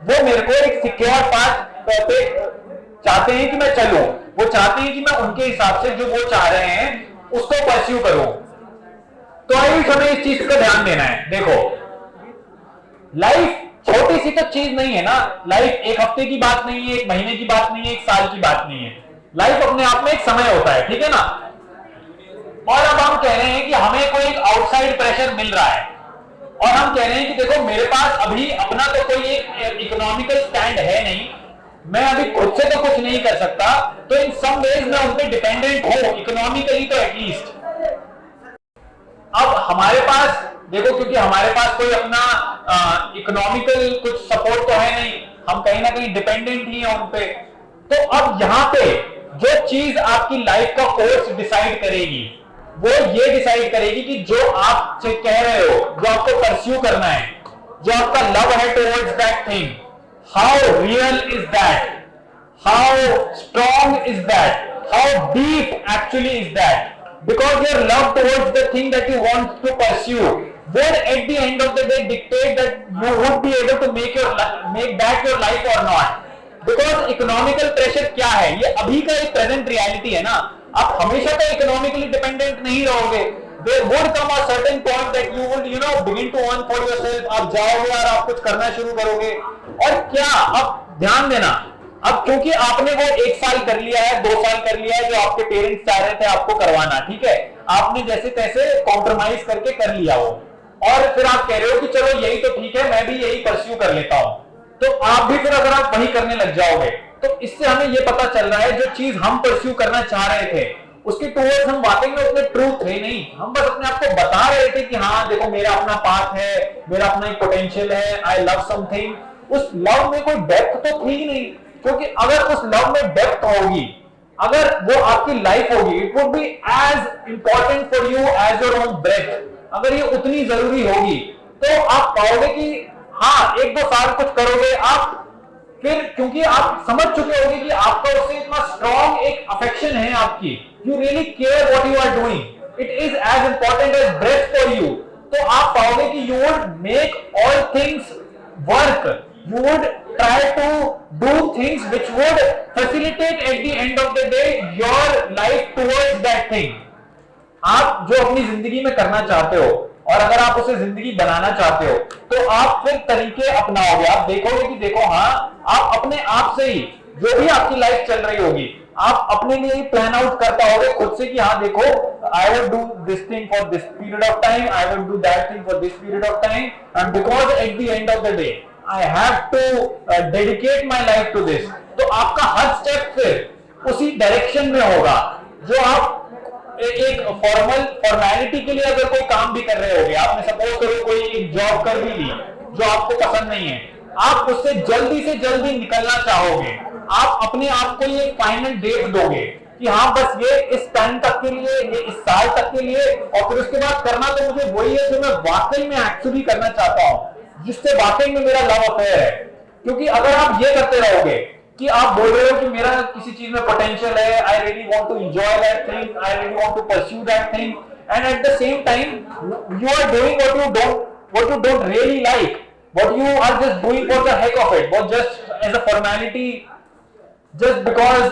वो मेरे को एक सिक्योर पाथ पे चाहते हैं कि मैं चलूं, वो चाहते हैं कि मैं उनके हिसाब से जो वो चाह रहे हैं उसको परस्यू करूं। तो आयुष हमें इस चीज का ध्यान देना है। देखो लाइफ छोटी सी तो चीज नहीं है ना, लाइफ एक हफ्ते की बात नहीं है, एक महीने की बात नहीं है, एक साल की बात नहीं है, लाइफ अपने आप में एक समय होता है, ठीक है ना। और अब हम कह रहे हैं कि हमें कोई एक आउटसाइड प्रेशर मिल रहा है और हम कह रहे हैं कि देखो मेरे पास अभी अपना तो कोई एक इकोनॉमिकल स्टैंड है नहीं, मैं अभी खुद से तो कुछ नहीं कर सकता, तो इन सम वेज मैं उन पर डिपेंडेंट हूं इकोनॉमिकली तो एटलीस्ट। अब हमारे पास देखो, क्योंकि हमारे पास कोई अपना इकोनॉमिकल कुछ सपोर्ट तो है नहीं, हम कहीं ना कहीं डिपेंडेंट ही हैं उन पे। तो अब यहां पे जो चीज आपकी लाइफ का कोर्स डिसाइड करेगी वो ये डिसाइड करेगी कि जो आप कह रहे हो, जो आपको परस्यू करना है, जो आपका लव है towards that thing, how real is that, how strong is that, how deep actually is that, because your love towards the thing that you want to pursue would at the end of the day dictate that you would be able to make that your life or not, because economical pressure क्या है, ये अभी का एक present reality है ना, आप हमेशा तो economically dependent नहीं रहोगे, there would come a certain point that you would begin to earn for yourself, आप जाओगे और आप कुछ करना शुरू करोगे। और क्या, अब ध्यान देना, अब क्योंकि आपने वो 1 साल कर लिया है, 2 साल कर लिया है जो आपके पेरेंट्स चाह रहे थे आपको करवाना, ठीक है, आपने जैसे तैसे कॉम्प्रोमाइज करके कर लिया वो, और फिर आप कह रहे हो कि चलो यही तो ठीक है, मैं भी यही परस्यू कर लेता हूं, तो आप भी फिर अगर आप वही करने लग जाओगे तो इससे हमें ये पता चल रहा है जो चीज हम परस्यू करना चाह रहे थे उसके टुवर्ड्स हम वाकई में उतने ट्रू थे नहीं, हम बस अपने आप को बता रहे थे कि हाँ देखो मेरा अपना पाथ है, मेरा अपना एक पोटेंशियल है, आई लव समथिंग। उस लव में कोई डेप्थ तो थी ही नहीं, क्योंकि अगर उस लव में डेप्थ होगी, अगर वो आपकी लाइफ होगी, it would be as important for you as your own breath, अगर ये उतनी जरूरी होगी तो आप पाओगे कि हाँ 1-2 साल कुछ करोगे आप, फिर क्योंकि आप समझ चुके होगे कि आपका उससे इतना स्ट्रॉन्ग एक अफेक्शन है आपकी, you really care what you are doing, it is as important as breath for you, तो आप पाओगे कि you would make all things work, you would try to do things which would facilitate at the end of the day your life towards that thing। आप जो अपनी जिंदगी में करना चाहते हो और अगर आप उसे जिंदगी बनाना चाहते हो तो आप फिर तरीके अपनाओगे, आप देखोगे कि देखो हाँ आप अपने आप से ही जो भी आपकी लाइफ चल रही होगी आप अपने लिए ही प्लान आउट कर पाओगे खुद से कि हाँ देखो I will do this thing for this period of time, I will do that thing for this period of time, and because at the end of the day I have to dedicate my life to this। तो आपका हर step फिर उसी direction में होगा। जो आप एक formality के लिए अगर कोई काम भी कर रहे होगे, आपने सपोज करो कोई एक जॉब कर भी ली जो आपको पसंद नहीं है, आप उससे जल्दी से जल्दी निकलना चाहोगे, आप अपने आप को ये फाइनल डेट दोगे कि हाँ बस ये इस टाइम तक के लिए, ये इस साल तक के लिए, और फिर उसके बाद करना तो मुझे वही है जो मैं वाकई में एक्चुअली करना चाहता हूँ, जिससे वाकई में मेरा लव अफेयर है। क्योंकि अगर आप ये करते रहोगे कि आप बोल रहे हो कि मेरा किसी चीज में पोटेंशियल है, I really want to enjoy that thing, I really want to pursue that thing, and at the same time you are doing what you don't really like, what you are just doing for the heck of it, what just as a formality, just because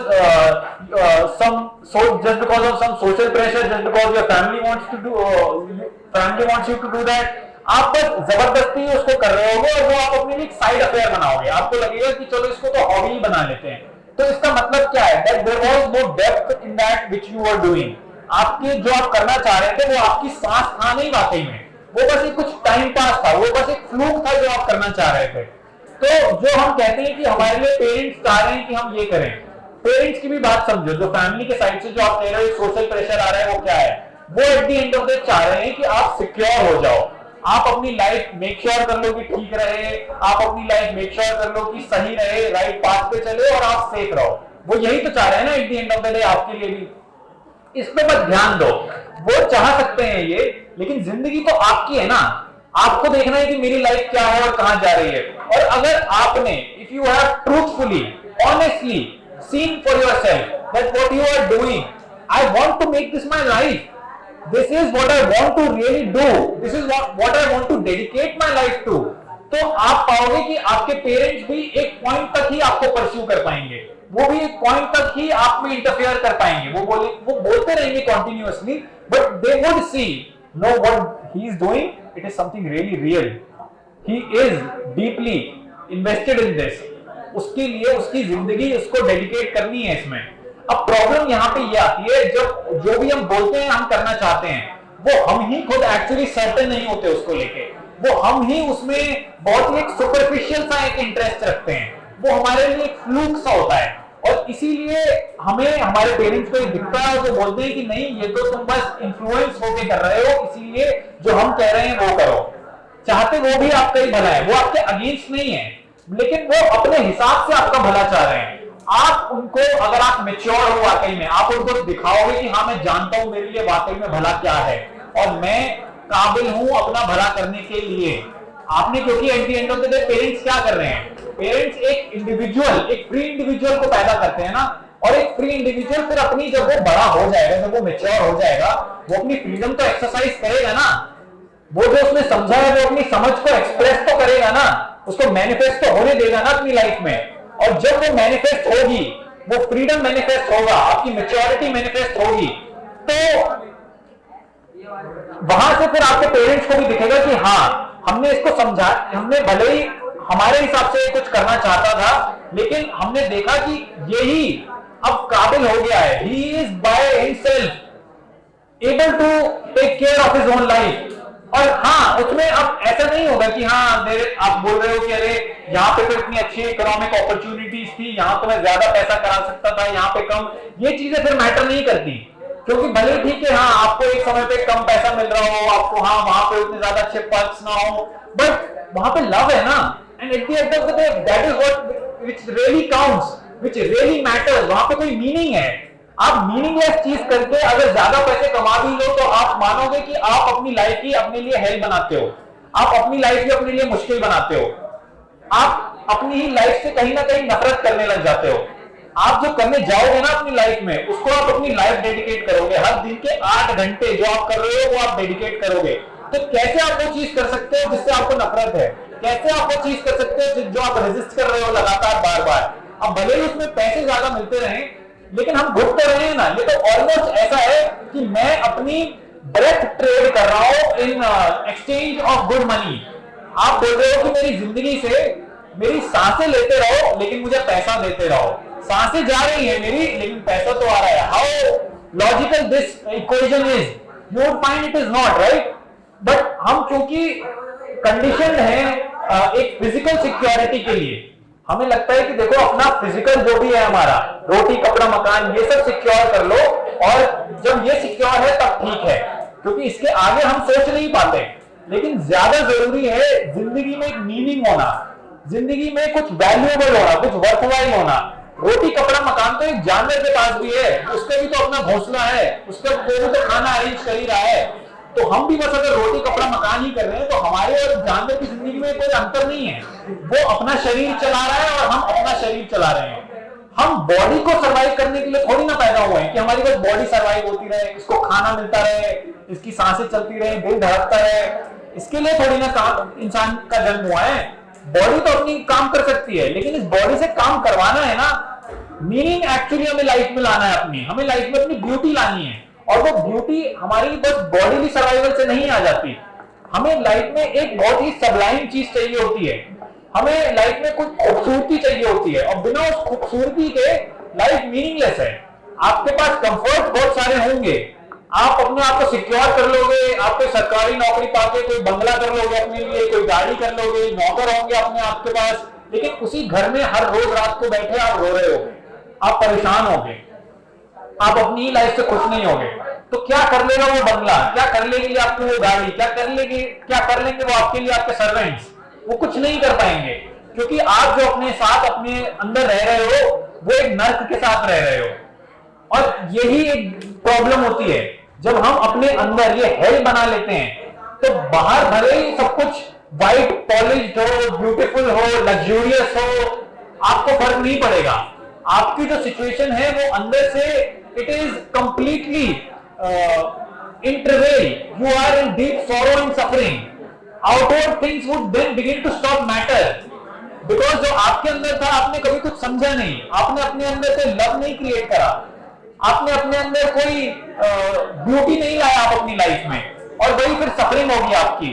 just because of some social pressure, just because your family wants to do family wants you to do that, आप बस जबरदस्ती उसको कर रहे होगे और वो आप अपने लिए एक साइड अफेयर बनाओगे। आपको लगेगा कि चलो इसको तो हॉबी बना लेते हैं। तो इसका मतलब क्या है? that there was no depth in that which you were doing। आपके जो आप करना चाह रहे थे वो आपकी सांस था नहीं वाकई में, वो बस एक कुछ टाइम पास था, वो बस एक फ्लूक था जो आप करना चाह रहे थे। तो जो हम कहते हैं कि हमारे लिए पेरेंट्स चाह रहे हैं कि हम ये करें, पेरेंट्स की भी बात समझो। जो फैमिली के साइड से जो आप कह रहे हो सोशल प्रेशर आ रहा है, वो क्या है? वो at the end of the चाह रहे हैं कि आप सिक्योर हो जाओ, आप अपनी लाइफ मेक श्योर कर लो कि ठीक रहे, आप अपनी लाइफ मेक श्योर कर लो कि सही रहे, राइट पाथ पे चले और आप सेफ रहो। वो यही तो चाह रहे हैं ना at the end of the day आपके लिए भी। इस पे बस ध्यान दो। वो चाह सकते हैं ये, लेकिन जिंदगी तो आपकी है ना, आपको देखना है कि मेरी लाइफ क्या है और कहां जा रही है। और अगर आपने, if you have truthfully honestly seen for yourself that what you are doing, I want to make this my life, this is what I want to really do, this is what I want to dedicate my life to, तो आप पाओगे कि आपके parents भी एक point तक ही आपको pursue कर पाएंगे, वो भी एक पॉइंट तक ही आप में इंटरफेयर कर पाएंगे। वो बोलते रहेंगे continuously, but they would see know what he is doing, it is something really real, he is deeply invested in this. उसके लिए उसकी जिंदगी उसको डेडिकेट करनी है इसमें। अब प्रॉब्लम यहाँ पे ये आती है, जब जो भी हम बोलते हैं हम करना चाहते हैं, वो हम ही खुद एक्चुअली सर्टेन नहीं होते उसको लेके, वो हम ही उसमें बहुत ही एक सुपरफिशियल सा एक इंटरेस्ट रखते हैं, वो हमारे लिए एक फ्लूक सा होता है। और इसीलिए हमें हमारे पेरेंट्स को दिखता है, वो बोलते हैं कि नहीं ये तो तुम बस इन्फ्लुएंस होके कर रहे हो, इसीलिए जो हम कह रहे हैं वो करो। चाहते वो भी आपका ही भला है, वो आपके अगेंस्ट नहीं है, लेकिन वो अपने हिसाब से आपका भला चाह रहे हैं। आप उनको, अगर आप मेच्योर हो वाकई में, आप उनको दिखाओगे कि हाँ मैं जानता हूं मेरे लिए वाकई में भला क्या है और मैं काबिल हूं अपना भला करने के लिए। आपने, क्योंकि at the end of the day parents क्या कर रहे हैं? पेरेंट्स एक इंडिविजुअल, एक फ्री इंडिविजुअल को पैदा करते हैं ना, और एक फ्री इंडिविजुअल फिर अपनी, जब वो बड़ा हो जाएगा, जब वो मेच्योर हो जाएगा, वो अपनी फ्रीडम तो एक्सरसाइज करेगा ना, वो जो उसने समझा है वो अपनी समझ को एक्सप्रेस तो करेगा ना, उसको मैनिफेस्ट तो होने देगा ना अपनी लाइफ में। और जब वो मैनिफेस्ट होगी, वो फ्रीडम मैनिफेस्ट होगा, आपकी मैच्योरिटी मैनिफेस्ट होगी, तो वहां से फिर आपके पेरेंट्स को भी दिखेगा कि हाँ हमने इसको समझा, हमने भले ही हमारे हिसाब से कुछ करना चाहता था, लेकिन हमने देखा कि यही अब काबिल हो गया है, he is by himself able to take care of his own life. और हाँ, उसमें अब ऐसा नहीं होगा कि हाँ आप बोल रहे हो कि अरे यहाँ पे तो इतनी अच्छी इकोनॉमिक अपॉर्चुनिटीज थी, यहाँ तो मैं ज्यादा पैसा करा सकता था, यहाँ पे कम, ये चीजें फिर मैटर नहीं करती। क्योंकि भले ठीक है हाँ आपको एक समय पे कम पैसा मिल रहा हो, आपको हाँ वहां पे उतने ज्यादा अच्छे पर्क्स ना हो, बट वहां पे लव है ना, and at the end of the day that is what which really counts, which really matters. वहां पे कोई मीनिंग है। आप मीनिंगलेस चीज करके अगर ज्यादा पैसे कमा भी लो, तो आप मानोगे कि आप अपनी लाइफ ही अपने लिए हेल बनाते हो, आप अपनी लाइफ ही अपने लिए मुश्किल बनाते हो, आप अपनी ही लाइफ से कहीं ना कहीं नफरत करने लग जाते हो। आप जो करने जाओगे ना अपनी लाइफ में, उसको आप अपनी लाइफ डेडिकेट करोगे, हर दिन के 8 घंटे जो आप कर रहे हो वो आप डेडिकेट करोगे। तो कैसे आप वो चीज कर सकते हो जिससे आपको नफरत है? कैसे आप वो चीज कर सकते हो जो आप रेजिस्ट कर रहे हो लगातार बार बार? अब भले ही उसमें पैसे ज्यादा मिलते रहे, लेकिन हम घुट तो रहे हैं ना। ये तो ऑलमोस्ट ऐसा है कि मैं अपनी ब्रेथ ट्रेड कर रहा हूं in exchange of good money. आप बोल रहे हो कि मेरी जिंदगी से मेरी सांसें लेते रहो लेकिन मुझे पैसा देते रहो। सांसें जा रही है मेरी, लेकिन पैसा तो आ रहा है। How logical this equation is? You would find it is not right. But हम क्योंकि कंडीशन है एक फिजिकल सिक्योरिटी के लिए, हमें लगता है कि देखो अपना फिजिकल जो भी है हमारा, रोटी कपड़ा मकान, ये सब सिक्योर कर लो, और जब ये सिक्योर है तब ठीक है, क्योंकि इसके आगे हम सोच नहीं पाते। लेकिन ज्यादा जरूरी है जिंदगी में एक मीनिंग होना, जिंदगी में कुछ वैल्यूएबल होना, कुछ वर्थवाइल होना। रोटी कपड़ा मकान तो एक जानवर के पास भी है, उसका भी तो अपना घोंसला है, उसका वो भी तो खाना अरेंज कर ही रहा है। तो हम भी बस अगर रोटी कपड़ा मकान ही कर रहे हैं, तो हमारे और जानवर की जिंदगी में कोई अंतर नहीं है। वो अपना शरीर चला रहा है और हम अपना शरीर चला रहे हैं। हम बॉडी को सर्वाइव करने के लिए थोड़ी ना पैदा हुए हैं कि हमारी बस बॉडी सर्वाइव होती रहे, इसको खाना मिलता रहे, इसकी सांसें चलती रहे, दिल धड़कता रहे, इसके लिए थोड़ी ना इंसान का जन्म हुआ है। बॉडी तो अपनी काम कर सकती है, लेकिन इस बॉडी से काम करवाना है ना, मीनिंग एक्चुअली हमें लाइफ में लाना है, हमें लाइफ में अपनी ब्यूटी लानी है, और वो ब्यूटी हमारी बस बॉडीली सर्वाइवल से नहीं आ जाती। हमें लाइफ में एक बहुत ही सबलाइन चीज चाहिए होती है, हमें लाइफ में कुछ खूबसूरती चाहिए होती है, और बिना उस खूबसूरती के लाइफ मीनिंगलेस है। आपके पास कंफर्ट बहुत सारे होंगे, आप अपने आप को सिक्योर कर लोगे, आप कोई सरकारी नौकरी पाके कोई बंगला कर लोगे अपने लिए, कोई गाड़ी कर लोगे, नौकर होंगे अपने आपके पास, लेकिन उसी घर में हर रोज रात को बैठे आप रो रहे होगे, आप परेशान होगे, आप अपनी लाइफ से खुश नहीं होगे। तो क्या कर लेगा वो बंगला, क्या कर लेगी आपकी वो गाड़ी, क्या कर लेंगे वो आपके लिए आपके सर्वेंट्स? वो कुछ नहीं कर पाएंगे, क्योंकि आप जो अपने साथ अपने अंदर रह रहे हो वो एक नर्क के साथ रह रहे हो। और यही एक प्रॉब्लम होती है, जब हम अपने अंदर ये हेल बना लेते हैं, तो बाहर भले ही सब कुछ वाइट पॉलिश्ड हो, ब्यूटीफुल हो, लग्जूरियस हो, आपको फर्क नहीं पड़ेगा। आपकी जो सिचुएशन है वो अंदर से it is completely in travel, you are in deep sorrow and suffering. Outward things would then begin to stop matter, because जो आपके अंदर था आपने कभी कुछ समझा नहीं, आपने अपने अंदर से लव नहीं क्रिएट करा, आपने अपने अंदर कोई ब्यूटी नहीं लाया आप अपनी लाइफ में, और वही फिर सफरिंग होगी आपकी,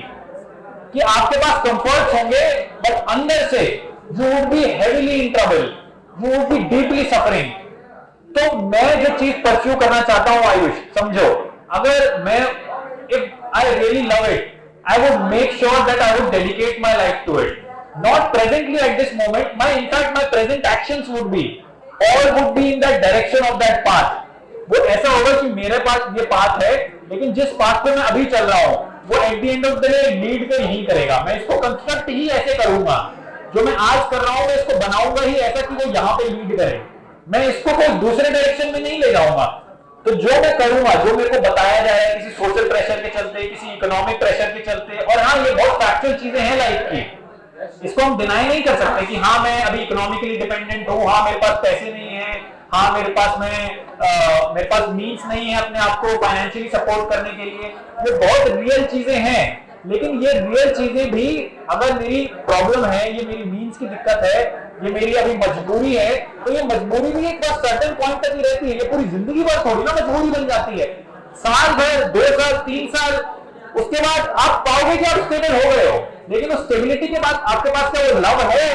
कि आपके पास कंफर्ट्स होंगे बट अंदर से you would be heavily in trouble, you would be deeply suffering. तो मैं जो चीज परस्यू करना चाहता हूं आयुष, समझो, अगर मैं if I really love it, I would make sure that I would dedicate my life to it. Not presently at this moment. In fact, my present actions would be, all would be in that direction of that path. वो ऐसा होगा कि मेरे पास ये path है, लेकिन जिस path पे मैं अभी चल रहा हूँ वो at the end of the day lead तो यही करेगा। मैं इसको कंस्ट्रक्ट ही ऐसे करूंगा, जो मैं आज कर रहा हूँ मैं इसको बनाऊंगा ही ऐसा कि वो यहाँ पे लीड करे, मैं इसको कोई दूसरे डायरेक्शन में नहीं ले जाऊंगा। तो जो मैं करूंगा, जो मेरे को बताया जाए किसी सोशल प्रेशर के चलते, किसी इकोनॉमिक प्रेशर के चलते, और हाँ ये बहुत फैक्चुअल चीजें हैं लाइफ की, इसको हम डिनाई नहीं कर सकते कि हाँ मैं अभी इकोनॉमिकली डिपेंडेंट हूँ, हाँ मेरे पास पैसे नहीं है, हाँ मेरे पास मीन्स नहीं है अपने आप को फाइनेंशियली सपोर्ट करने के लिए। ये बहुत रियल चीजें हैं, लेकिन ये रियल चीजें भी, अगर मेरी प्रॉब्लम है, ये मेरी मीन्स की दिक्कत है, ये मेरी अभी मजबूरी है, तो ये मजबूरी भी एक बार सर्टेन पॉइंट तक ही रहती है, ये पूरी जिंदगी भर थोड़ी ना मजबूरी बन जाती है। साल भर, 2 साल, 3 साल, उसके बाद आप पाओगे कि आप स्टेबल हो गए हो, लेकिन उस स्टेबिलिटी के बाद आपके पास क्या वो लव है?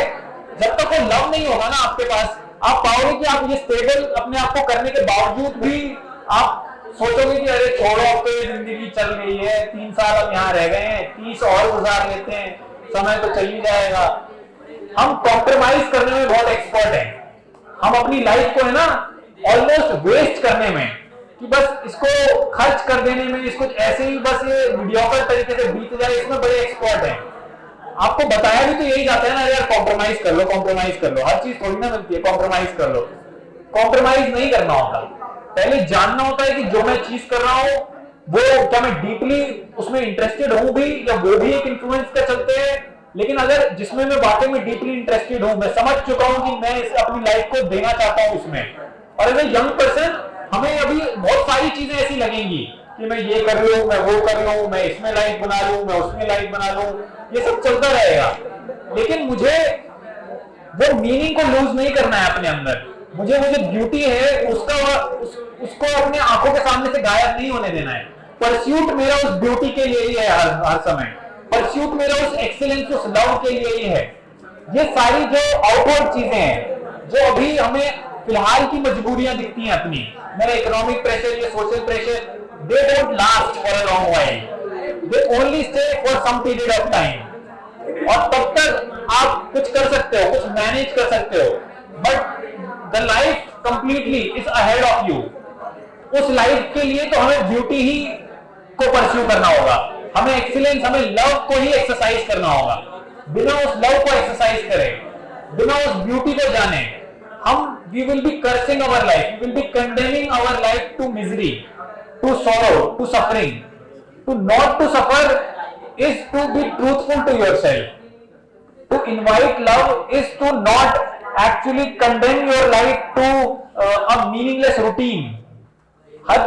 जब तक वो लव नहीं होगा ना आपके पास, आप पाओगे कि आप ये स्टेबल अपने आप को करने के बावजूद भी आप सोचोगे कि अरे छोड़ो, अब तो ये जिंदगी चल गई है, 3 साल अब यहाँ रह गए हैं, 30 और गुजार लेते हैं, समय तो चल ही जाएगा। हम कॉम्प्रोमाइज करने में बहुत एक्सपर्ट हैं, हम अपनी लाइफ को है ना ऑलमोस्ट वेस्ट करने में, कि बस इसको खर्च कर देने में, इसको ऐसे ही बस ये मीडियोकर तरीके से बीत जाए, इसमें बड़े एक्सपर्ट हैं। आपको बताया भी तो यही जाता है ना यार, कॉम्प्रोमाइज कर लो, कॉम्प्रोमाइज कर लो, हर चीज थोड़ी ना मिलती है, कॉम्प्रोमाइज कर लो। कॉम्प्रोमाइज नहीं करना होता, पहले जानना होता है कि जो मैं चीज कर रहा हूं वो क्या मैं डीपली उसमें इंटरेस्टेड हूं भी, या वो भी एक इन्फ्लुएंस का चलते हैं। लेकिन अगर जिसमें मैं वाकई में डीपली इंटरेस्टेड हूं, मैं समझ चुका हूं कि मैं इस अपनी लाइफ को देना चाहता हूं उसमें, और एज ए यंग पर्सन हमें अभी बहुत सारी चीजें ऐसी लगेंगी कि मैं ये कर लूं, मैं वो कर लूं, मैं इसमें लाइफ बना लूं, मैं उसमें लाइफ बना लूं, ये सब चलता रहेगा। लेकिन मुझे वो मीनिंग को लूज नहीं करना है अपने अंदर, मुझे वो जो ब्यूटी है उसको अपने आंखों के सामने से गायब नहीं होने देना है। परस्यूट मेरा उस ब्यूटी के लिए ही है, हर समय परस्यूट मेरा उस एक्सीलेंस, उस लव के लिए ही है। ये सारी जो आउटवर्ड चीजें हैं, जो अभी हमें फिलहाल की मजबूरियां दिखती हैं अपनी, मेरा इकोनॉमिक प्रेशर, ये social pressure, they don't last for a long while, they only stay for some period of time. और तब तक आप कुछ कर सकते हो, कुछ मैनेज कर सकते हो, but the life completely is ahead of you. उस लाइफ के लिए तो हमें ब्यूटी ही को परस्यू करना होगा, हमें एक्सीलेंस, हमें लव को ही एक्सरसाइज करना होगा। बिना उस लव को एक्सरसाइज करें, बिना उस ब्यूटी को जाने, हम we will be cursing our life, we will be condemning our life to misery, to sorrow, to suffering. To not to suffer is to be truthful to yourself. To invite love is to not actually condemn your life to a meaningless routine. हर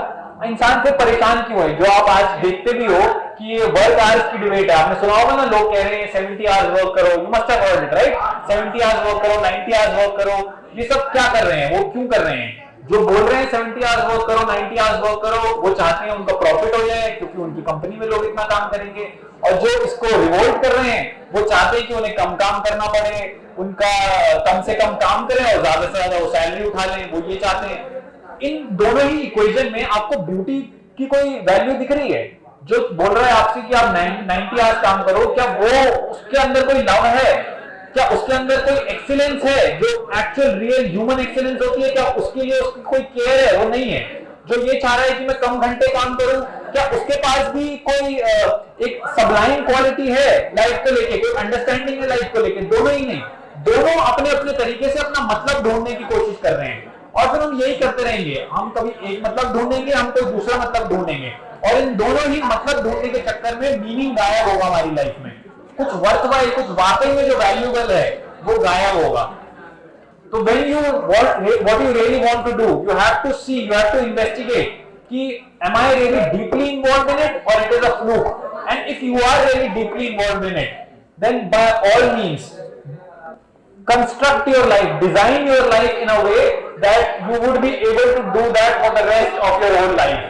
इंसान से परेशान क्यों है? जो आप आज देखते भी हो कि ये वर्क आवर्स की डिबेट है, आपने सुना होगा ना, लोग कह रहे हैं 70 आवर्स वर्क करो, you must have heard it right, 70 hours work करो, 90 आवर्स वर्क करो, ये सब क्या कर रहे हैं, वो क्यों कर रहे हैं? जो बोल रहे हैं 70 आवर्स वर्क करो, 90 आवर्स वर्क करो, वो चाहते हैं उनका प्रॉफिट हो जाए क्योंकि उनकी कंपनी में लोग इतना काम करेंगे। और जो इसको रिवोल्ट कर रहे हैं वो चाहते हैं कि उन्हें कम काम करना पड़े, उनका कम से कम काम करें और ज्यादा से ज्यादा वो सैलरी उठा लें, वो ये चाहते हैं। इन दोनों ही इक्वेशन में आपको ब्यूटी की कोई वैल्यू दिख रही है? जो बोल रहा है आपसे कि आप 90 आवर्स काम करो, क्या वो उसके अंदर कोई लव है? क्या उसके अंदर कोई एक्सीलेंस है जो एक्चुअल रियल ह्यूमन एक्सीलेंस होती है? क्या उसके लिए उसकी कोई केयर है? वो नहीं है। जो ये चाह रहा है कि मैं कम घंटे काम करूं, क्या उसके पास भी कोई एक सबलाइन क्वालिटी है लाइफ को लेके, कोई अंडरस्टैंडिंग है लाइफ को लेके? दोनों ही नहीं। दोनों अपने अपने तरीके से अपना मतलब ढूंढने की कोशिश कर रहे हैं और फिर हम यही करते रहेंगे। हम कभी एक मतलब ढूंढेंगे, हम कोई दूसरा मतलब ढूंढेंगे और इन दोनों ही मतलब ढूंढने के चक्कर में मीनिंग गायब होगा हमारी लाइफ में। कुछ वर्थवाइल, कुछ वाकई में जो वैल्यूएबल है वो गायब होगा। तो when you what you really want to do, you have to see, you have to investigate कि am I really deeply involved in it or it is a fluke? And if you are really deeply involved in it, then by all means construct your life, design your life in a way that you would be able to do that for the rest of your whole life.